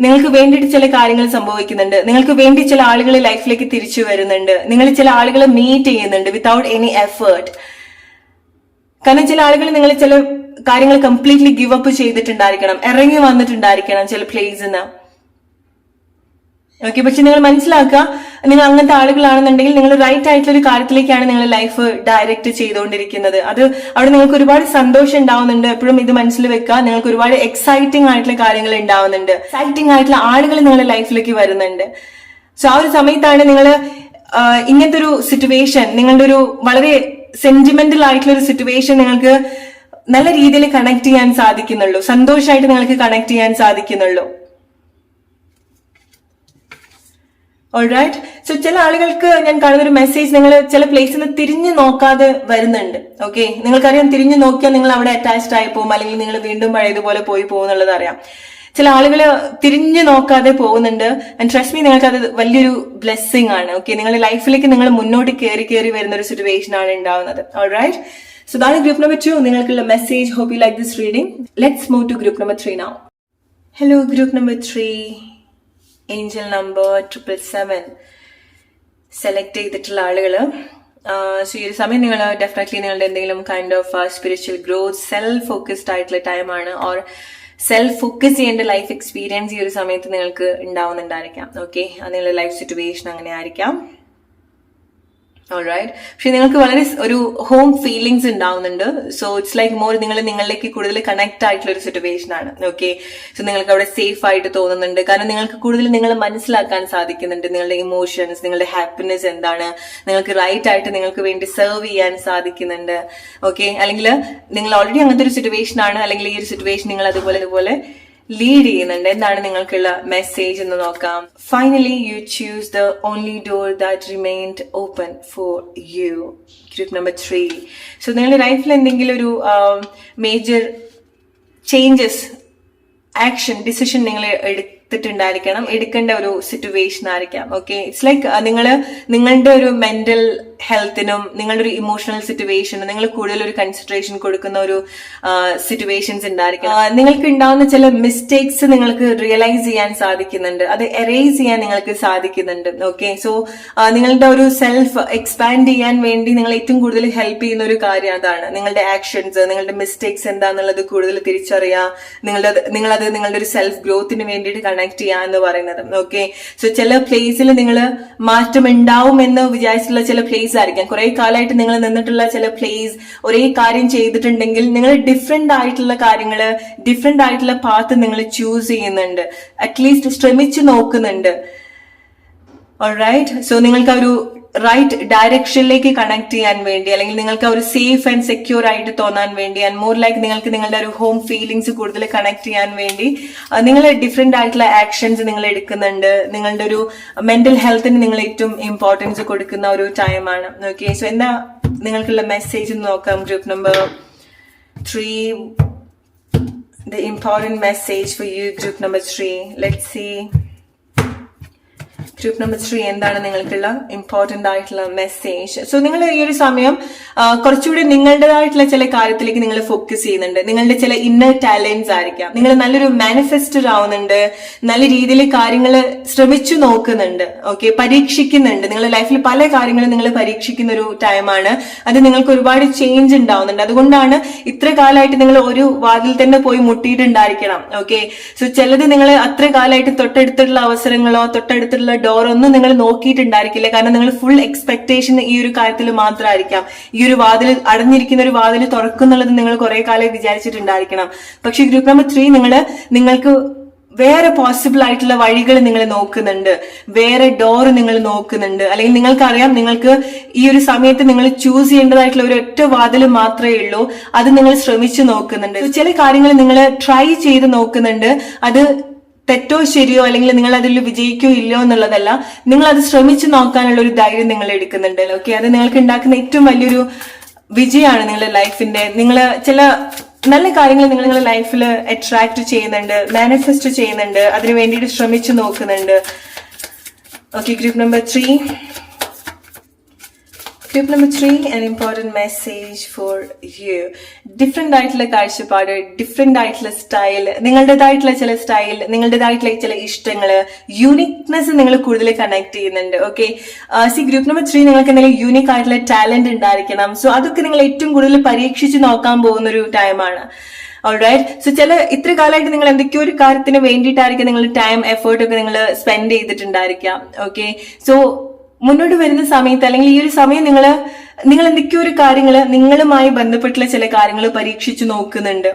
നിങ്ങൾക്ക് വേണ്ടിയിട്ട് ചില കാര്യങ്ങൾ സംഭവിക്കുന്നുണ്ട്, നിങ്ങൾക്ക് വേണ്ടി ചില ആളുകൾ ലൈഫിലേക്ക് തിരിച്ചു വരുന്നുണ്ട്, നിങ്ങൾ ചില ആളുകളെ മീറ്റ് ചെയ്യുന്നുണ്ട് വിത്തൗട്ട് എനി എഫേർട്ട്. കാരണം ചില ആളുകൾ നിങ്ങൾ ചില കാര്യങ്ങൾ കംപ്ലീറ്റ്ലി ഗിവ് അപ്പ് ചെയ്തിട്ടുണ്ടായിരിക്കണം, ഇറങ്ങി വന്നിട്ടുണ്ടായിരിക്കണം ചില പ്ലേസിൽ നിന്ന്. ഓക്കെ, പക്ഷെ നിങ്ങൾ മനസ്സിലാക്കുക, നിങ്ങൾ അങ്ങനത്തെ ആളുകളാണെന്നുണ്ടെങ്കിൽ നിങ്ങൾ റൈറ്റ് ആയിട്ടുള്ള ഒരു കാര്യത്തിലേക്കാണ് നിങ്ങൾ ലൈഫ് ഡയറക്റ്റ് ചെയ്തുകൊണ്ടിരിക്കുന്നത്. അത് അവിടെ നിങ്ങൾക്ക് ഒരുപാട് സന്തോഷം ഉണ്ടാവുന്നുണ്ട്. എപ്പോഴും ഇത് മനസ്സിൽ വെക്കുക, നിങ്ങൾക്ക് ഒരുപാട് എക്സൈറ്റിംഗ് ആയിട്ടുള്ള കാര്യങ്ങൾ ഉണ്ടാവുന്നുണ്ട്, എക്സൈറ്റിംഗ് ആയിട്ടുള്ള ആളുകൾ നിങ്ങളുടെ ലൈഫിലേക്ക് വരുന്നുണ്ട്. സോ ആ ഒരു സമയത്താണ് നിങ്ങൾ ഇങ്ങനത്തെ ഒരു സിറ്റുവേഷൻ, നിങ്ങളുടെ ഒരു വളരെ സെന്റിമെന്റൽ ആയിട്ടുള്ള ഒരു സിറ്റുവേഷൻ നിങ്ങൾക്ക് നല്ല രീതിയിൽ കണക്ട് ചെയ്യാൻ സാധിക്കുന്നുള്ളൂ, സന്തോഷമായിട്ട് നിങ്ങൾക്ക് കണക്ട് ചെയ്യാൻ സാധിക്കുന്നുള്ളൂ. ഓൾറൈറ്റ്, സോ ചില ആളുകൾക്ക് ഞാൻ കാണുന്ന ഒരു മെസ്സേജ്, നിങ്ങൾ ചില പ്ലേസിൽ നിന്ന് തിരിഞ്ഞു നോക്കാതെ വരുന്നുണ്ട്. ഓക്കെ, നിങ്ങൾക്കറിയാം തിരിഞ്ഞു നോക്കിയാൽ നിങ്ങൾ അവിടെ അറ്റാച്ച്ഡ് ആയി പോകും, അല്ലെങ്കിൽ നിങ്ങൾ വീണ്ടും പഴയതുപോലെ പോയി പോകുന്നുള്ളത് അറിയാം. ചില ആളുകൾ തിരിഞ്ഞു നോക്കാതെ പോകുന്നുണ്ട്. ആൻഡ് ട്രസ്റ്റ് മീ, നിങ്ങൾക്ക് അത് വലിയൊരു ബ്ലെസ്സിങ് ആണ്. ഓക്കെ, നിങ്ങളുടെ ലൈഫിലേക്ക് നിങ്ങൾ മുന്നോട്ട് കയറി വരുന്ന ഒരു സിറ്റുവേഷൻ ആണ് ഉണ്ടാവുന്നത്. ഓൾറൈറ്റ്, സോ ഇതാണ് ഗ്രൂപ്പ് നമ്പർ 2 നിങ്ങൾക്കുള്ള message. Hope you like this reading. Let's move to group number 3 now. Hello group number 3, angel number 777 select ചെയ്തിട്ടുള്ള ആളുകള്, സോ ഈ ഒരു സമയം നിങ്ങൾ ഡെഫിനറ്റ്ലി നിങ്ങളുടെ എന്തെങ്കിലും kind of spiritual growth, self focused ആയിട്ടുള്ള ടൈമാണ്, ഓർ സെൽഫ് ഫോക്കസ് ചെയ്യേണ്ട ലൈഫ് എക്സ്പീരിയൻസ് ഈ ഒരു സമയത്ത് നിങ്ങൾക്ക് ഉണ്ടാവുന്നുണ്ടായിരിക്കാം. ഓക്കെ, അത് നിങ്ങളുടെ ലൈഫ് സിറ്റുവേഷൻ അങ്ങനെ ആയിരിക്കാം. ഓൾറൈറ്റ്, പക്ഷെ നിങ്ങൾക്ക് വളരെ ഒരു ഹോം ഫീലിങ്സ് ഉണ്ടാവുന്നുണ്ട്. സോ ഇറ്റ്സ് ലൈക്ക് മോർ നിങ്ങളിലേക്ക് കൂടുതൽ കണക്ട് ആയിട്ടുള്ള ഒരു സിറ്റുവേഷൻ ആണ്. ഓക്കെ, സോ നിങ്ങൾക്ക് അവിടെ സേഫ് ആയിട്ട് തോന്നുന്നുണ്ട്, കാരണം നിങ്ങൾക്ക് കൂടുതൽ നിങ്ങൾ മനസ്സിലാക്കാൻ സാധിക്കുന്നുണ്ട് നിങ്ങളുടെ ഇമോഷൻസ്, നിങ്ങളുടെ ഹാപ്പിനെസ് എന്താണ്, നിങ്ങൾക്ക് റൈറ്റ് ആയിട്ട് നിങ്ങൾക്ക് വേണ്ടി സെർവ് ചെയ്യാൻ സാധിക്കുന്നുണ്ട്. ഓക്കെ, അല്ലെങ്കിൽ നിങ്ങൾ ഓൾറെഡി അങ്ങനത്തെ ഒരു സിറ്റുവേഷൻ ആണ്, അല്ലെങ്കിൽ ഈ ഒരു സിറ്റുവേഷൻ നിങ്ങൾ അതുപോലെ ലീഡ് ചെയ്യുന്നുണ്ട്. എന്താണ് നിങ്ങൾക്കുള്ള മെസ്സേജ് എന്ന് നോക്കാം. Finally you choose the only door that remained open for you. Group number 3. So നിങ്ങളുടെ ലൈഫിൽ എന്തെങ്കിലും ഒരു മേജർ ചേഞ്ചസ്, ആക്ഷൻ, ഡിസിഷൻ നിങ്ങൾ എടുക്കേണ്ട ഒരു സിറ്റുവേഷൻ ആയിരിക്കാം. ഓക്കെ, ഇറ്റ്സ് ലൈക്ക് നിങ്ങളുടെ ഒരു മെന്റൽ ഹെൽത്തിനും നിങ്ങളുടെ ഒരു ഇമോഷണൽ സിറ്റുവേഷനും നിങ്ങൾ കൂടുതൽ ഒരു കൺസിഡറേഷൻ കൊടുക്കുന്ന ഒരു സിറ്റുവേഷൻസ് ഉണ്ടായിരിക്കും. നിങ്ങൾക്ക് ഉണ്ടാവുന്ന ചില മിസ്റ്റേക്സ് നിങ്ങൾക്ക് റിയലൈസ് ചെയ്യാൻ സാധിക്കുന്നുണ്ട്, അത് എറേസ് ചെയ്യാൻ നിങ്ങൾക്ക് സാധിക്കുന്നുണ്ട്. ഓക്കെ, സോ നിങ്ങളുടെ ഒരു സെൽഫ് എക്സ്പാൻഡ് ചെയ്യാൻ വേണ്ടി നിങ്ങൾ ഏറ്റവും കൂടുതൽ ഹെൽപ്പ് ചെയ്യുന്ന ഒരു കാര്യം അതാണ്. നിങ്ങളുടെ ആക്ഷൻസ്, നിങ്ങളുടെ മിസ്റ്റേക്സ് എന്താന്നുള്ളത് കൂടുതൽ തിരിച്ചറിയാം, നിങ്ങളത് നിങ്ങളുടെ ഒരു സെൽഫ് ഗ്രോത്തിന് വേണ്ടിയിട്ട് കണക്ട് ചെയ്യാൻ എന്ന് പറയുന്നത്. ഓക്കെ, സോ ചില പ്ലേസിൽ നിങ്ങൾ മാറ്റം ഉണ്ടാവും എന്ന് വിചാരിച്ചിട്ടുള്ള ചില പ്ലേസ് ആയിരിക്കാം, കുറെ കാലമായിട്ട് നിങ്ങൾ നിന്നിട്ടുള്ള ചില പ്ലേസ്, ഒരേ കാര്യം ചെയ്തിട്ടുണ്ടെങ്കിൽ നിങ്ങൾ ഡിഫറെന്റ് ആയിട്ടുള്ള കാര്യങ്ങള്, ഡിഫറെന്റ് ആയിട്ടുള്ള പാത്ത് നിങ്ങൾ ചൂസ് ചെയ്യുന്നുണ്ട്, അറ്റ്ലീസ്റ്റ് ശ്രമിച്ചു നോക്കുന്നുണ്ട്. ഓൾറൈറ്റ്, സോ നിങ്ങൾക്ക് ഒരു റൈറ്റ് ഡയറക്ഷനിലേക്ക് കണക്ട് ചെയ്യാൻ വേണ്ടി, അല്ലെങ്കിൽ നിങ്ങൾക്ക് ഒരു സേഫ് ആൻഡ് സെക്യൂർ ആയിട്ട് തോന്നാൻ വേണ്ടി, ആൻഡ് മോർ ലൈക്ക് നിങ്ങൾക്ക് നിങ്ങളുടെ ഒരു ഹോം ഫീലിങ്സ് കൂടുതൽ കണക്ട് ചെയ്യാൻ വേണ്ടി നിങ്ങൾ ഡിഫറെന്റ് ആയിട്ടുള്ള ആക്ഷൻസ് നിങ്ങൾ എടുക്കുന്നുണ്ട്. നിങ്ങളുടെ ഒരു മെന്റൽ ഹെൽത്തിന് നിങ്ങൾ ഏറ്റവും ഇമ്പോർട്ടൻസ് കൊടുക്കുന്ന ഒരു ടൈമാണ്. ഓക്കെ, സോ എന്താ നിങ്ങൾക്കുള്ള മെസ്സേജ് നോക്കാം. Group number 3, the important message for you, group number 3. Let's see. Group number 3 എന്താണ് നിങ്ങൾക്കുള്ള ഇമ്പോർട്ടന്റ് ആയിട്ടുള്ള മെസ്സേജ്. സോ നിങ്ങൾ ഈ ഒരു സമയം കുറച്ചുകൂടി നിങ്ങളുടേതായിട്ടുള്ള ചില കാര്യത്തിലേക്ക് നിങ്ങൾ ഫോക്കസ് ചെയ്യുന്നുണ്ട്. നിങ്ങളുടെ ചില ഇന്നർ ടാലന്റ്സ് ആയിരിക്കാം. നിങ്ങൾ നല്ലൊരു മാനിഫെസ്റ്റർ ആവുന്നുണ്ട്, നല്ല രീതിയിൽ കാര്യങ്ങൾ ശ്രമിച്ചു നോക്കുന്നുണ്ട്. ഓക്കെ, പരീക്ഷിക്കുന്നുണ്ട്. നിങ്ങളുടെ ലൈഫിൽ പല കാര്യങ്ങളും നിങ്ങൾ പരീക്ഷിക്കുന്ന ഒരു ടൈമാണ്. അത് നിങ്ങൾക്ക് ഒരുപാട് ചേഞ്ച് ഉണ്ടാവുന്നുണ്ട്. അതുകൊണ്ടാണ് ഇത്ര കാലമായിട്ട് നിങ്ങൾ ഒരു വാതിൽ തന്നെ പോയി മുട്ടിയിട്ടുണ്ടായിരിക്കണം. ഓക്കെ, സോ ചിലത് നിങ്ങൾ അത്ര കാലമായിട്ട് തൊട്ടടുത്തുള്ള അവസരങ്ങളോ തൊട്ടടുത്തുള്ള ഡോറൊന്നും നിങ്ങൾ നോക്കിയിട്ടുണ്ടായിരിക്കില്ല. കാരണം നിങ്ങൾ ഫുൾ എക്സ്പെക്ടേഷൻ ഈ ഒരു കാര്യത്തിൽ മാത്രമായിരിക്കാം. ഈ ഒരു വാതിൽ, അടഞ്ഞിരിക്കുന്ന ഒരു വാതിൽ തുറക്കുന്നുള്ളത് നിങ്ങൾ കുറെ കാലം വിചാരിച്ചിട്ടുണ്ടായിരിക്കണം. പക്ഷെ ഗ്രൂപ്പ് നമ്പർ 3 നിങ്ങൾക്ക് വേറെ പോസിബിൾ ആയിട്ടുള്ള വഴികൾ നിങ്ങൾ നോക്കുന്നുണ്ട്, വേറെ ഡോർ നിങ്ങൾ നോക്കുന്നുണ്ട്. അല്ലെങ്കിൽ നിങ്ങൾക്കറിയാം നിങ്ങൾക്ക് ഈ ഒരു സമയത്ത് നിങ്ങൾ ചൂസ് ചെയ്യേണ്ടതായിട്ടുള്ള ഒരു ഒറ്റ വാതിൽ മാത്രമേ ഉള്ളൂ. അത് നിങ്ങൾ ശ്രമിച്ചു നോക്കുന്നുണ്ട്. ചില കാര്യങ്ങൾ നിങ്ങൾ ട്രൈ ചെയ്ത് നോക്കുന്നുണ്ട്. അത് തെറ്റോ ശരിയോ, അല്ലെങ്കിൽ നിങ്ങൾ അതിൽ വിജയിക്കോ ഇല്ലയോ എന്നുള്ളതല്ല, നിങ്ങൾ അത് ശ്രമിച്ചു നോക്കാനുള്ള ഒരു ധൈര്യം നിങ്ങൾ എടുക്കുന്നുണ്ട്. ഓക്കെ, അത് നിങ്ങൾക്ക് ഉണ്ടാക്കുന്ന ഏറ്റവും വലിയൊരു വിജയമാണ് നിങ്ങളുടെ ലൈഫിന്റെ. നിങ്ങൾ ചില നല്ല കാര്യങ്ങൾ നിങ്ങളുടെ ലൈഫിൽ അട്രാക്ട് ചെയ്യുന്നുണ്ട്, മാനിഫെസ്റ്റ് ചെയ്യുന്നുണ്ട്, അതിനു വേണ്ടിയിട്ട് ശ്രമിച്ചു നോക്കുന്നുണ്ട്. Okay, group number 3, an important message for you. Different ആയിട്ടുള്ള കാഴ്ചപ്പാട്, ഡിഫറെന്റ് ആയിട്ടുള്ള സ്റ്റൈൽ, നിങ്ങളുടേതായിട്ടുള്ള ചില സ്റ്റൈൽ, നിങ്ങളുടേതായിട്ടുള്ള ചില ഇഷ്ടങ്ങള്, യൂണിക്നെസ് നിങ്ങൾ കൂടുതൽ കണക്ട് ചെയ്യുന്നുണ്ട്. ഓക്കെ, ഗ്രൂപ്പ് നമ്പർ 3 നിങ്ങൾക്ക് എന്തെങ്കിലും യൂണിക് ആയിട്ടുള്ള ടാലന്റ് ഉണ്ടായിരിക്കണം. സോ അതൊക്കെ നിങ്ങൾ ഏറ്റവും കൂടുതൽ പരീക്ഷിച്ച് നോക്കാൻ പോകുന്ന ഒരു ടൈമാണ്. ഓൾറൈറ്റ്, സോ ഇത്ര കാലമായിട്ട് നിങ്ങൾ എന്തൊക്കെയോ ഒരു കാര്യത്തിന് വേണ്ടിയിട്ടായിരിക്കും നിങ്ങൾ ടൈം എഫേർട്ട് ഒക്കെ നിങ്ങൾ സ്പെൻഡ് ചെയ്തിട്ടുണ്ടായിരിക്കാം. ഓക്കെ, സോ മുന്നോട്ട് വരുന്ന സമയത്ത്, അല്ലെങ്കിൽ ഈ ഒരു സമയം നിങ്ങൾ എന്തൊക്കെയോ ഒരു കാര്യങ്ങൾ, നിങ്ങളുമായി ബന്ധപ്പെട്ടുള്ള ചില കാര്യങ്ങൾ പരീക്ഷിച്ചു നോക്കുന്നുണ്ട്.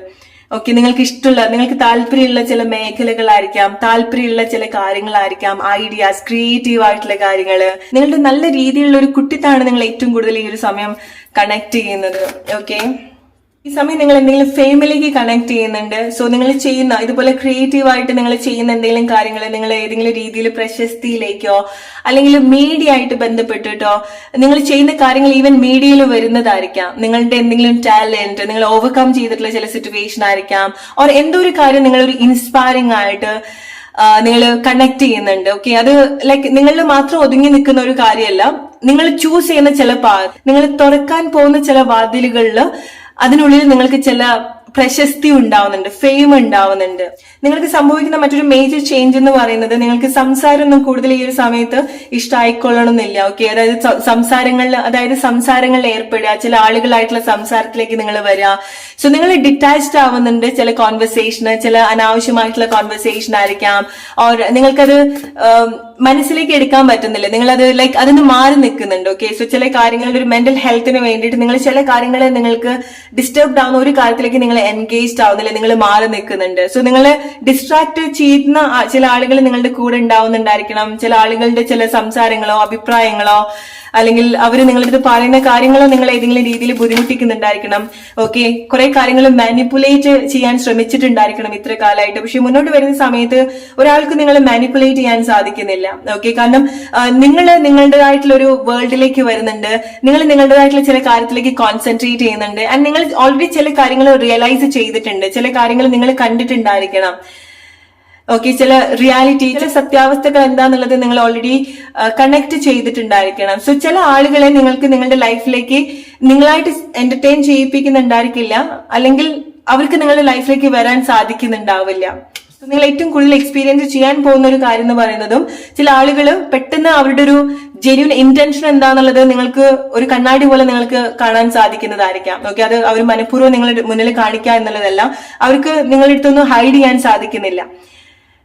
ഓക്കെ, നിങ്ങൾക്ക് ഇഷ്ടമുള്ള, നിങ്ങൾക്ക് താല്പര്യമുള്ള ചില മേഖലകളായിരിക്കാം, താല്പര്യമുള്ള ചില കാര്യങ്ങളായിരിക്കാം, ഐഡിയാസ്, ക്രിയേറ്റീവ് ആയിട്ടുള്ള കാര്യങ്ങള്. നിങ്ങളുടെ നല്ല രീതിയിലുള്ള ഒരു കുട്ടിത്താണ് നിങ്ങൾ ഏറ്റവും കൂടുതൽ ഈ ഒരു സമയം കണക്ട് ചെയ്യുന്നത്. ഓക്കെ, ഈ സമയം നിങ്ങൾ എന്തെങ്കിലും ഫെയിമിലേക്ക് കണക്ട് ചെയ്യുന്നുണ്ട്. സോ നിങ്ങൾ ചെയ്യുന്ന ഇതുപോലെ ക്രിയേറ്റീവ് ആയിട്ട് നിങ്ങൾ ചെയ്യുന്ന എന്തെങ്കിലും കാര്യങ്ങൾ നിങ്ങൾ ഏതെങ്കിലും രീതിയിൽ പ്രശസ്തിയിലേക്കോ അല്ലെങ്കിൽ മീഡിയ ആയിട്ട് ബന്ധപ്പെട്ടിട്ടോ നിങ്ങൾ ചെയ്യുന്ന കാര്യങ്ങൾ ഈവൻ മീഡിയയിൽ വരുന്നതായിരിക്കാം. നിങ്ങളുടെ എന്തെങ്കിലും ടാലന്റ് നിങ്ങൾ ഓവർകം ചെയ്തിട്ടുള്ള ചില സിറ്റുവേഷൻ ആയിരിക്കാം. ഓർ എന്തോ ഒരു കാര്യം നിങ്ങളൊരു ഇൻസ്പയറിംഗ് ആയിട്ട് നിങ്ങൾ കണക്ട് ചെയ്യുന്നുണ്ട്. ഓക്കെ, അത് ലൈക്ക് നിങ്ങളിൽ മാത്രം ഒതുങ്ങി നിൽക്കുന്ന ഒരു കാര്യമല്ല. നിങ്ങൾ ചൂസ് ചെയ്യുന്ന ചില നിങ്ങൾ തുറക്കാൻ പോകുന്ന ചില വാതിലുകളിൽ അതിനുള്ളിൽ നിങ്ങൾക്ക് ചില പ്രശസ്തി ഉണ്ടാവുന്നുണ്ട്, ഫെയിം ഉണ്ടാവുന്നുണ്ട്. നിങ്ങൾക്ക് സംഭവിക്കുന്ന മറ്റൊരു മേജർ ചേഞ്ച് എന്ന് പറയുന്നത് നിങ്ങൾക്ക് സംസാരമൊന്നും കൂടുതൽ ഈ ഒരു സമയത്ത് ഇഷ്ടമായിക്കൊള്ളണമെന്നില്ല. ഓക്കെ, അതായത് സംസാരങ്ങളിൽ ഏർപ്പെടുക, ചില ആളുകളായിട്ടുള്ള സംസാരത്തിലേക്ക് നിങ്ങൾ വരിക. സോ നിങ്ങൾ ഡിറ്റാച്ച്ഡ് ആവുന്നുണ്ട്. ചില കോൺവെർസേഷന്, ചില അനാവശ്യമായിട്ടുള്ള കോൺവെർസേഷൻ ആയിരിക്കാം. ഓർ നിങ്ങൾക്കത് മനസ്സിലേക്ക് എടുക്കാൻ പറ്റുന്നില്ല, നിങ്ങളത് ലൈക്ക് അതിന് മാറി നിൽക്കുന്നുണ്ട്. ഓക്കെ, സോ ചില കാര്യങ്ങളുടെ ഒരു മെന്റൽ ഹെൽത്തിന് വേണ്ടിയിട്ട് നിങ്ങൾ ചില കാര്യങ്ങളെ നിങ്ങൾക്ക് ഡിസ്റ്റർബ്ഡ് ആവുന്ന ഒരു കാര്യത്തിലേക്ക് നിങ്ങൾ എൻഗേജ്ഡ് ആവുന്നില്ല, നിങ്ങൾ മാറി നിൽക്കുന്നുണ്ട്. സോ നിങ്ങളെ ഡിസ്ട്രാക്ട് ചെയ്യുന്ന ചില ആളുകൾ നിങ്ങളുടെ കൂടെ ഉണ്ടാവുന്നുണ്ടായിരിക്കണം. ചില ആളുകളുടെ ചില സംസാരങ്ങളോ അഭിപ്രായങ്ങളോ അല്ലെങ്കിൽ അവർ നിങ്ങളുടെ അടുത്ത് പറയുന്ന കാര്യങ്ങളോ നിങ്ങൾ ഏതെങ്കിലും രീതിയിൽ ബുദ്ധിമുട്ടിക്കുന്നുണ്ടായിരിക്കണം. ഓക്കെ, കുറെ കാര്യങ്ങൾ മാനിപ്പുലേറ്റ് ചെയ്യാൻ ശ്രമിച്ചിട്ടുണ്ടായിരിക്കണം ഇത്ര കാലമായിട്ട്. പക്ഷെ മുന്നോട്ട് വരുന്ന സമയത്ത് ഒരാൾക്ക് നിങ്ങളെ മാനിപ്പുലേറ്റ് ചെയ്യാൻ സാധിക്കുന്നില്ല. ഓക്കെ, കാരണം നിങ്ങൾ നിങ്ങളുടേതായിട്ടുള്ള ഒരു വേൾഡിലേക്ക് വരുന്നുണ്ട്, നിങ്ങൾ നിങ്ങളുടേതായിട്ടുള്ള ചില കാര്യത്തിലേക്ക് കോൺസെൻട്രേറ്റ് ചെയ്യുന്നുണ്ട്. ആൻഡ് നിങ്ങൾ ഓൾറെഡി ചില കാര്യങ്ങൾ റിയലൈസ് ചെയ്തിട്ടുണ്ട്, ചില കാര്യങ്ങൾ നിങ്ങൾ കണ്ടിട്ടുണ്ടായിരിക്കണം. ഓക്കെ, ചില റിയാലിറ്റി, ചില സത്യാവസ്ഥകൾ എന്താന്നുള്ളത് നിങ്ങൾ ഓൾറെഡി കണക്ട് ചെയ്തിട്ടുണ്ടായിരിക്കണം. സോ ചില ആളുകളെ നിങ്ങൾക്ക് നിങ്ങളുടെ ലൈഫിലേക്ക് നിങ്ങളായിട്ട് എന്റർടൈൻ ചെയ്യിപ്പിക്കുന്നുണ്ടായിരിക്കില്ല, അല്ലെങ്കിൽ അവർക്ക് നിങ്ങളുടെ ലൈഫിലേക്ക് വരാൻ സാധിക്കുന്നുണ്ടാവില്ല. നിങ്ങൾ ഏറ്റവും കൂടുതൽ എക്സ്പീരിയൻസ് ചെയ്യാൻ പോകുന്ന ഒരു കാര്യം എന്ന് പറയുന്നതും ചില ആളുകൾ പെട്ടെന്ന് അവരുടെ ഒരു ജെന്യൂൻ ഇന്റൻഷൻ എന്താന്നുള്ളത് നിങ്ങൾക്ക് ഒരു കണ്ണാടി പോലെ നിങ്ങൾക്ക് കാണാൻ സാധിക്കുന്നതായിരിക്കാം. ഓക്കെ, അത് അവർ മനഃപൂർവ്വം നിങ്ങളുടെ മുന്നിൽ കാണിക്കുക എന്നുള്ളതല്ല, അവർക്ക് നിങ്ങളുടെ അടുത്തൊന്നും ഹൈഡ് ചെയ്യാൻ സാധിക്കുന്നില്ല.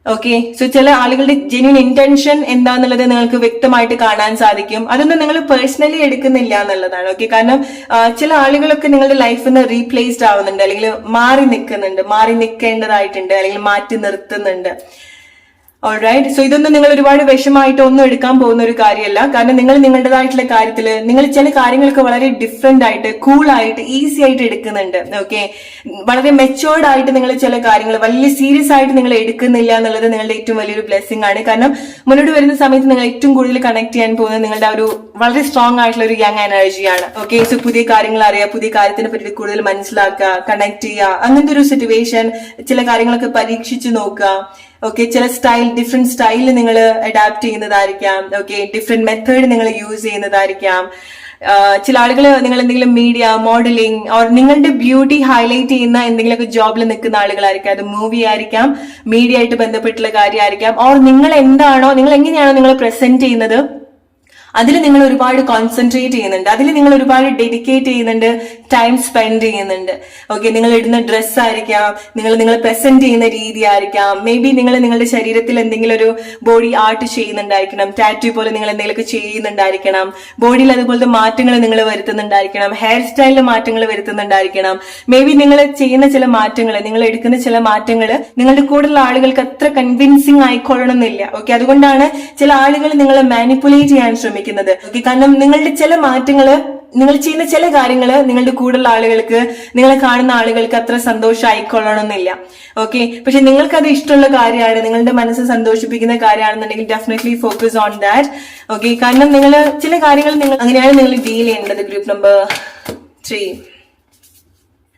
ഓക്കെ, സോ ചില ആളുകളുടെ ജെന്യൂൻ ഇന്റൻഷൻ എന്താന്നുള്ളത് നിങ്ങൾക്ക് വ്യക്തമായിട്ട് കാണാൻ സാധിക്കും. അതൊന്നും നിങ്ങൾ പേഴ്സണലി എടുക്കുന്നില്ല എന്നുള്ളതാണ്. ഓക്കെ, കാരണം ചില ആളുകളൊക്കെ നിങ്ങളുടെ ലൈഫിൽ നിന്ന് റീപ്ലേസ്ഡ് ആവുന്നുണ്ട്, അല്ലെങ്കിൽ മാറി നിൽക്കുന്നുണ്ട്, മാറി നിൽക്കേണ്ടതായിട്ടുണ്ട്, അല്ലെങ്കിൽ മാറ്റി നിർത്തുന്നുണ്ട്. ഓൾറൈറ്റ്. സോ ഇതൊന്നും നിങ്ങൾ ഒരുപാട് വിഷമായിട്ട് ഒന്നും എടുക്കാൻ പോകുന്ന ഒരു കാര്യമല്ല. കാരണം നിങ്ങൾ നിങ്ങളുടേതായിട്ടുള്ള കാര്യത്തിൽ നിങ്ങൾ ചില കാര്യങ്ങൾക്ക് വളരെ ഡിഫറെന്റ് ആയിട്ട് കൂൾ ആയിട്ട് ഈസി ആയിട്ട് എടുക്കുന്നുണ്ട്. ഓക്കെ, വളരെ മെച്ചുവേർഡ് ആയിട്ട് നിങ്ങൾ ചില കാര്യങ്ങൾ വലിയ സീരിയസ് ആയിട്ട് നിങ്ങൾ എടുക്കുന്നില്ല എന്നുള്ളത് നിങ്ങളുടെ ഏറ്റവും വലിയൊരു ബ്ലെസ്സിംഗ് ആണ്. കാരണം മുന്നോട്ട് വരുന്ന സമയത്ത് നിങ്ങൾ ഏറ്റവും കൂടുതൽ കണക്ട് ചെയ്യാൻ പോകുന്നത് നിങ്ങളുടെ ഒരു വളരെ സ്ട്രോങ് ആയിട്ടുള്ള ഒരു യങ് എനർജിയാണ്. ഓക്കെ, സോ പുതിയ കാര്യങ്ങൾ അറിയാം, പുതിയ കാര്യത്തിനെ പറ്റി കൂടുതൽ മനസ്സിലാക്കുക, കണക്ട് ചെയ്യുക, അങ്ങനത്തെ ഒരു സിറ്റുവേഷൻ, ചില കാര്യങ്ങളൊക്കെ പരീക്ഷിച്ച് നോക്കുക. ഓക്കെ, ചില ഡിഫറെന്റ് സ്റ്റൈൽ നിങ്ങൾ അഡാപ്റ്റ് ചെയ്യുന്നതായിരിക്കാം. ഓക്കെ, ഡിഫറെന്റ് മെത്തേഡ് നിങ്ങൾ യൂസ് ചെയ്യുന്നതായിരിക്കാം. ചില ആളുകൾ നിങ്ങൾ എന്തെങ്കിലും മീഡിയ, മോഡലിംഗ് ഓർ നിങ്ങളുടെ ബ്യൂട്ടി ഹൈലൈറ്റ് ചെയ്യുന്ന എന്തെങ്കിലുമൊക്കെ ജോബിൽ നിൽക്കുന്ന ആളുകളായിരിക്കാം. അത് മൂവി ആയിരിക്കാം, മീഡിയ ആയിട്ട് ബന്ധപ്പെട്ടുള്ള കാര്യമായിരിക്കാം. ഓർ നിങ്ങൾ എന്താണോ, നിങ്ങൾ എങ്ങനെയാണോ നിങ്ങൾ പ്രസന്റ് ചെയ്യുന്നത് അതിൽ നിങ്ങൾ ഒരുപാട് കോൺസെൻട്രേറ്റ് ചെയ്യുന്നുണ്ട്, അതിൽ നിങ്ങൾ ഒരുപാട് ഡെഡിക്കേറ്റ് ചെയ്യുന്നുണ്ട്, ടൈം സ്പെൻഡ് ചെയ്യുന്നുണ്ട്. ഓക്കെ, നിങ്ങൾ ഇടുന്ന ഡ്രസ്സ് ആയിരിക്കാം, നിങ്ങൾ പ്രസന്റ് ചെയ്യുന്ന രീതി ആയിരിക്കാം. മേ ബി നിങ്ങൾ നിങ്ങളുടെ ശരീരത്തിൽ എന്തെങ്കിലും ഒരു ബോഡി ആർട്ട് ചെയ്യുന്നുണ്ടായിരിക്കണം, ടാറ്റു പോലെ നിങ്ങൾ എന്തെങ്കിലുമൊക്കെ ചെയ്യുന്നുണ്ടായിരിക്കണം, ബോഡിയിൽ അതുപോലത്തെ മാറ്റങ്ങൾ നിങ്ങൾ വരുത്തുന്നുണ്ടായിരിക്കണം, ഹെയർ സ്റ്റൈലിൽ മാറ്റങ്ങൾ വരുത്തുന്നുണ്ടായിരിക്കണം. മേ ബി നിങ്ങൾ ചെയ്യുന്ന ചില മാറ്റങ്ങൾ, നിങ്ങൾ എടുക്കുന്ന ചില മാറ്റങ്ങൾ നിങ്ങളുടെ കൂടെയുള്ള ആളുകൾക്ക് അത്ര കൺവിൻസിങ് ആയിക്കൊള്ളണം എന്നില്ല. ഓക്കെ, അതുകൊണ്ടാണ് ചില ആളുകൾ നിങ്ങളെ മാനിപ്പുലേറ്റ് ചെയ്യാൻ ശ്രമിക്കുന്നത്. കാരണം നിങ്ങളുടെ ചില മാറ്റങ്ങള്, നിങ്ങൾ ചെയ്യുന്ന ചില കാര്യങ്ങള് നിങ്ങളുടെ കൂടെയുള്ള ആളുകൾക്ക്, നിങ്ങളെ കാണുന്ന ആളുകൾക്ക് അത്ര സന്തോഷമായിക്കൊള്ളണമെന്നില്ല. ഓക്കെ, പക്ഷെ നിങ്ങൾക്ക് അത് ഇഷ്ടമുള്ള കാര്യമാണ്, നിങ്ങളുടെ മനസ്സ് സന്തോഷിപ്പിക്കുന്ന കാര്യമാണെന്നുണ്ടെങ്കിൽ definitely focus on that. Okay, കാരണം നിങ്ങൾ ചില കാര്യങ്ങൾ അങ്ങനെയാണ് നിങ്ങൾ ഡീൽ ചെയ്യേണ്ടത്. ഗ്രൂപ്പ് നമ്പർ 3,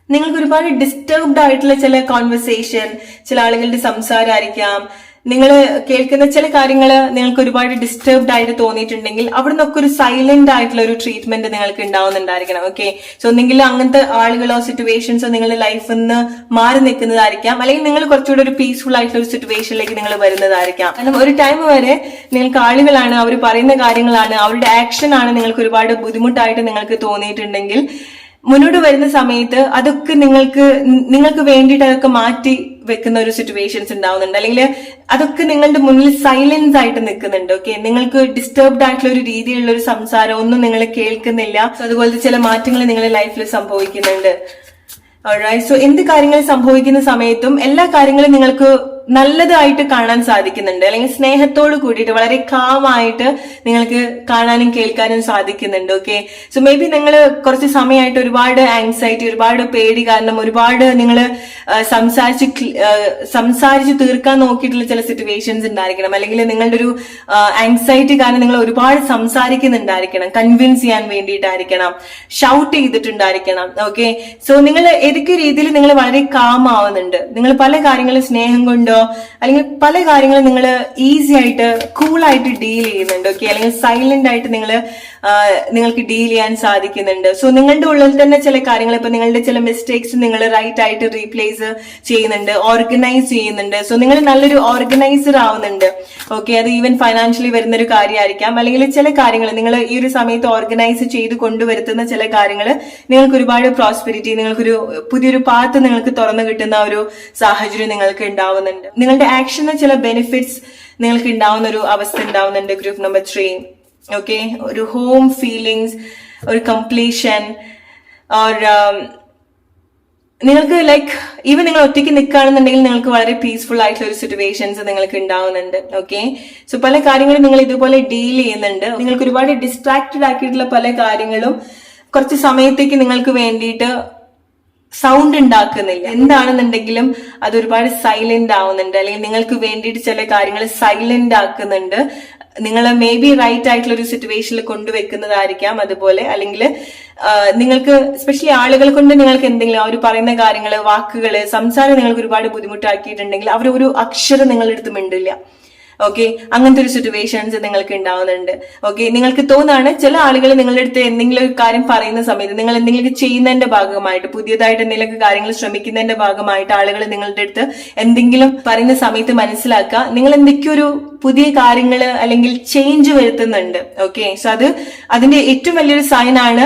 നിങ്ങൾക്ക് ഒരുപാട് ഡിസ്റ്റർബ്ഡ് ആയിട്ടുള്ള ചില കോൺവെർസേഷൻ, ചില ആളുകളുടെ സംസാരമായിരിക്കാം, നിങ്ങൾ കേൾക്കുന്ന ചില കാര്യങ്ങൾ നിങ്ങൾക്ക് ഒരുപാട് ഡിസ്റ്റർബ്ഡ് ആയിട്ട് തോന്നിയിട്ടുണ്ടെങ്കിൽ അവിടെ നിന്നൊക്കെ ഒരു സൈലന്റ് ആയിട്ടുള്ള ഒരു ട്രീറ്റ്മെന്റ് നിങ്ങൾക്ക് ഉണ്ടാവുന്നുണ്ടായിരിക്കണം. ഓക്കെ, സോ ഒന്നെങ്കിൽ അങ്ങനത്തെ ആളുകളോ സിറ്റുവേഷൻസോ നിങ്ങളുടെ ലൈഫിൽ നിന്ന് മാറി നിൽക്കുന്നതായിരിക്കാം, അല്ലെങ്കിൽ നിങ്ങൾ കുറച്ചുകൂടെ ഒരു പീസ്ഫുൾ ആയിട്ടുള്ള ഒരു സിറ്റുവേഷനിലേക്ക് നിങ്ങൾ വരുന്നതായിരിക്കാം. കാരണം ഒരു ടൈം വരെ നിങ്ങൾക്ക് ആളുകളാണ്, അവർ പറയുന്ന കാര്യങ്ങളാണ്, അവരുടെ ആക്ഷൻ ആണ് നിങ്ങൾക്ക് ഒരുപാട് ബുദ്ധിമുട്ടായിട്ട് നിങ്ങൾക്ക് തോന്നിയിട്ടുണ്ടെങ്കിൽ മുന്നോട്ട് വരുന്ന സമയത്ത് അതൊക്കെ നിങ്ങൾക്ക് വേണ്ടിയിട്ട് അതൊക്കെ മാറ്റി വെക്കുന്ന ഒരു സിറ്റുവേഷൻസ് ഉണ്ടാവുന്നുണ്ട്, അല്ലെങ്കിൽ അതൊക്കെ നിങ്ങളുടെ മുന്നിൽ സൈലൻസ് ആയിട്ട് നിൽക്കുന്നുണ്ട്. ഓക്കെ, നിങ്ങൾക്ക് ഡിസ്റ്റർബ്ഡ് ആയിട്ടുള്ള ഒരു രീതിയിലുള്ള ഒരു സംസാരം ഒന്നും നിങ്ങൾ കേൾക്കുന്നില്ല. അതുപോലത്തെ ചില മാറ്റങ്ങൾ നിങ്ങളുടെ ലൈഫിൽ സംഭവിക്കുന്നുണ്ട്. ഓൾറൈറ്റ്, സോ എന്ത് കാര്യങ്ങൾ സംഭവിക്കുന്ന സമയത്തും എല്ലാ കാര്യങ്ങളും നിങ്ങൾക്ക് നല്ലതായിട്ട് കാണാൻ സാധിക്കുന്നുണ്ട്, അല്ലെങ്കിൽ സ്നേഹത്തോട് കൂടിയിട്ട് വളരെ കാമായിട്ട് നിങ്ങൾക്ക് കാണാനും കേൾക്കാനും സാധിക്കുന്നുണ്ട്. ഓക്കെ, സോ മേ ബി നിങ്ങൾ കുറച്ച് സമയമായിട്ട് ഒരുപാട് ആങ്സൈറ്റി, ഒരുപാട് പേടി കാരണം ഒരുപാട് നിങ്ങൾ സംസാരിച്ച് തീർക്കാൻ നോക്കിയിട്ടുള്ള ചില സിറ്റുവേഷൻസ് ഉണ്ടായിരിക്കണം, അല്ലെങ്കിൽ നിങ്ങളുടെ ഒരു ആങ്സൈറ്റി കാരണം നിങ്ങൾ ഒരുപാട് സംസാരിക്കുന്നുണ്ടായിരിക്കണം, കൺവിൻസ് ചെയ്യാൻ വേണ്ടിയിട്ടായിരിക്കണം, ഷൗട്ട് ചെയ്തിട്ടുണ്ടായിരിക്കണം. ഓക്കെ, സോ നിങ്ങൾ ഏതൊക്കെ രീതിയിൽ നിങ്ങൾ വളരെ കാം ആവുന്നുണ്ട്, നിങ്ങൾ പല കാര്യങ്ങളും സ്നേഹം കൊണ്ടോ അല്ലെങ്കിൽ പല കാര്യങ്ങളും നിങ്ങൾ ഈസി ആയിട്ട് കൂളായിട്ട് ഡീൽ ചെയ്യുന്നുണ്ട്. ഓക്കെ, അല്ലെങ്കിൽ സൈലന്റ് ആയിട്ട് നിങ്ങൾക്ക് ഡീൽ ചെയ്യാൻ സാധിക്കുന്നുണ്ട്. സോ നിങ്ങളുടെ ഉള്ളിൽ തന്നെ ചില കാര്യങ്ങൾ, ഇപ്പൊ നിങ്ങളുടെ ചില മിസ്റ്റേക്സ് നിങ്ങൾ റൈറ്റ് ആയിട്ട് റീപ്ലേസ് ചെയ്യുന്നുണ്ട്, ഓർഗനൈസ് ചെയ്യുന്നുണ്ട്. സോ നിങ്ങൾ നല്ലൊരു ഓർഗനൈസർ ആവുന്നുണ്ട്. ഓക്കെ, അത് ഈവൻ ഫൈനാൻഷ്യലി വരുന്ന ഒരു കാര്യമായിരിക്കാം, അല്ലെങ്കിൽ ചില കാര്യങ്ങൾ നിങ്ങൾ ഈ ഒരു സമയത്ത് ഓർഗനൈസ് ചെയ്ത് കൊണ്ടുവരുത്തുന്ന ചില കാര്യങ്ങൾ നിങ്ങൾക്ക് ഒരുപാട് പ്രോസ്പെരിറ്റി, നിങ്ങൾക്കൊരു പുതിയൊരു പാത്ത് നിങ്ങൾക്ക് തുറന്നു കിട്ടുന്ന ഒരു സാഹചര്യം നിങ്ങൾക്ക് ഉണ്ടാവുന്നുണ്ട്. നിങ്ങളുടെ ആക്ഷന് ചില ബെനിഫിറ്റ്സ് നിങ്ങൾക്ക് ഉണ്ടാവുന്ന ഒരു അവസ്ഥ ഉണ്ടാവുന്നുണ്ട്. ഗ്രൂപ്പ് നമ്പർ 3, ഓക്കെ, ഒരു ഹോം ഫീലിങ്സ്, ഒരു കംപ്ലീഷൻ, ഓർ നിങ്ങൾക്ക് ലൈക്ക് ഈവൻ നിങ്ങൾ ഒറ്റയ്ക്ക് നിൽക്കുകയാണെന്നുണ്ടെങ്കിൽ നിങ്ങൾക്ക് വളരെ പീസ്ഫുൾ ആയിട്ടുള്ള ഒരു സിറ്റുവേഷൻസ് നിങ്ങൾക്ക് ഉണ്ടാവുന്നുണ്ട്. ഓക്കെ, സോ പല കാര്യങ്ങളും നിങ്ങൾ ഇതുപോലെ ഡീൽ ചെയ്യുന്നുണ്ട്. നിങ്ങൾക്ക് ഒരുപാട് ഡിസ്ട്രാക്റ്റഡ് ആക്കിയിട്ടുള്ള പല കാര്യങ്ങളും കുറച്ച് സമയത്തേക്ക് നിങ്ങൾക്ക് വേണ്ടിയിട്ട് സൗണ്ട് ഉണ്ടാക്കുന്നില്ല. എന്താണെന്നുണ്ടെങ്കിലും അത് ഒരുപാട് സൈലന്റ് ആവുന്നുണ്ട്, അല്ലെങ്കിൽ നിങ്ങൾക്ക് വേണ്ടിയിട്ട് ചില കാര്യങ്ങൾ സൈലന്റ് ആക്കുന്നുണ്ട്. നിങ്ങൾ മേ ബി റൈറ്റ് ആയിട്ടുള്ള ഒരു സിറ്റുവേഷനിൽ കൊണ്ടുവെക്കുന്നതായിരിക്കാം. അതുപോലെ അല്ലെങ്കിൽ നിങ്ങൾക്ക് സ്പെഷ്യലി ആളുകൾ കൊണ്ട് നിങ്ങൾക്ക് എന്തെങ്കിലും അവർ പറയുന്ന കാര്യങ്ങൾ, വാക്കുകൾ, സംസാരം നിങ്ങൾക്ക് ഒരുപാട് ബുദ്ധിമുട്ടാക്കിയിട്ടുണ്ടെങ്കിൽ അവർ ഒരു അക്ഷരം നിങ്ങളുടെ അടുത്ത് മിണ്ടില്ല. ഓക്കെ, അങ്ങനത്തെ ഒരു സിറ്റുവേഷൻസ് നിങ്ങൾക്ക് ഉണ്ടാവുന്നുണ്ട്. ഓക്കെ, നിങ്ങൾക്ക് തോന്നാണ് ചില ആളുകൾ നിങ്ങളുടെ അടുത്ത് എന്തെങ്കിലും ഒരു കാര്യം പറയുന്ന സമയത്ത്, നിങ്ങൾ എന്തെങ്കിലും ചെയ്യുന്നതിന്റെ ഭാഗമായിട്ട്, പുതിയതായിട്ട് എന്തെങ്കിലും കാര്യങ്ങൾ ശ്രമിക്കുന്നതിന്റെ ഭാഗമായിട്ട് ആളുകൾ നിങ്ങളുടെ അടുത്ത് എന്തെങ്കിലും പറയുന്ന സമയത്ത് മനസ്സിലാക്കുക നിങ്ങൾ എന്തൊക്കെയോ ഒരു പുതിയ കാര്യങ്ങൾ അല്ലെങ്കിൽ ചേഞ്ച് വരുത്തുന്നുണ്ട്. ഓക്കെ, സോ അതിന്റെ ഏറ്റവും വലിയൊരു സൈൻ ആണ്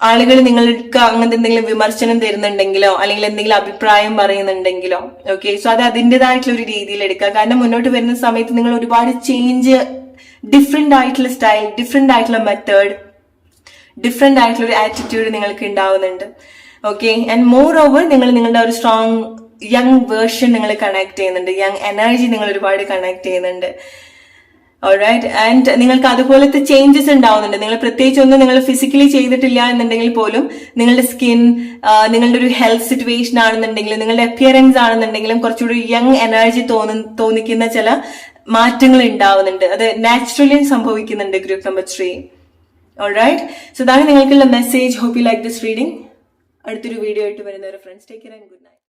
ആളുകൾ നിങ്ങൾക്ക് അങ്ങനത്തെ എന്തെങ്കിലും വിമർശനം തരുന്നുണ്ടെങ്കിലോ അല്ലെങ്കിൽ എന്തെങ്കിലും അഭിപ്രായം പറയുന്നുണ്ടെങ്കിലോ. ഓക്കെ, സോ അത് അതിൻ്റെതായിട്ടുള്ള ഒരു രീതിയിൽ എടുക്കുക. കാരണം മുന്നോട്ട് വരുന്ന സമയത്ത് നിങ്ങൾ ഒരുപാട് ചേഞ്ച്, ഡിഫറെന്റ് ആയിട്ടുള്ള സ്റ്റൈൽ, ഡിഫറെന്റ് ആയിട്ടുള്ള മെത്തേഡ്, ഡിഫറെന്റ് ആയിട്ടുള്ള ഒരു ആറ്റിറ്റ്യൂഡ് നിങ്ങൾക്ക് ഉണ്ടാവുന്നുണ്ട്. ഓക്കെ, ആൻഡ് മോർ ഓവർ നിങ്ങൾ നിങ്ങളുടെ ഒരു സ്ട്രോങ് യങ് വേർഷൻ നിങ്ങൾ കണക്ട് ചെയ്യുന്നുണ്ട്, യങ് എനർജി നിങ്ങൾ ഒരുപാട് കണക്ട് ചെയ്യുന്നുണ്ട്. ഓൾറൈറ്റ്, ആൻഡ് നിങ്ങൾക്ക് അതുപോലത്തെ ചേഞ്ചസ് ഉണ്ടാവുന്നുണ്ട്. നിങ്ങൾ പ്രത്യേകിച്ച് ഒന്നും നിങ്ങൾ ഫിസിക്കലി ചെയ്തിട്ടില്ല എന്നുണ്ടെങ്കിൽ പോലും നിങ്ങളുടെ സ്കിൻ, നിങ്ങളുടെ ഒരു ഹെൽത്ത് സിറ്റുവേഷൻ ആണെന്നുണ്ടെങ്കിലും നിങ്ങളുടെ അപ്പിയറൻസ് ആണെന്നുണ്ടെങ്കിലും കുറച്ചുകൂടി യങ് എനർജി തോന്നിക്കുന്ന ചില മാറ്റങ്ങൾ ഉണ്ടാവുന്നുണ്ട്. അത് നാച്ചുറലി സംഭവിക്കുന്നുണ്ട് ഗ്രൂപ്പ് നമ്പർ 3. ഓൾറൈറ്റ്, സോ ഇതാണ് നിങ്ങൾക്കുള്ള message. Hope you like this reading. അടുത്തൊരു വീഡിയോ ആയിട്ട് വരുന്നവരെ friends, take care and good night.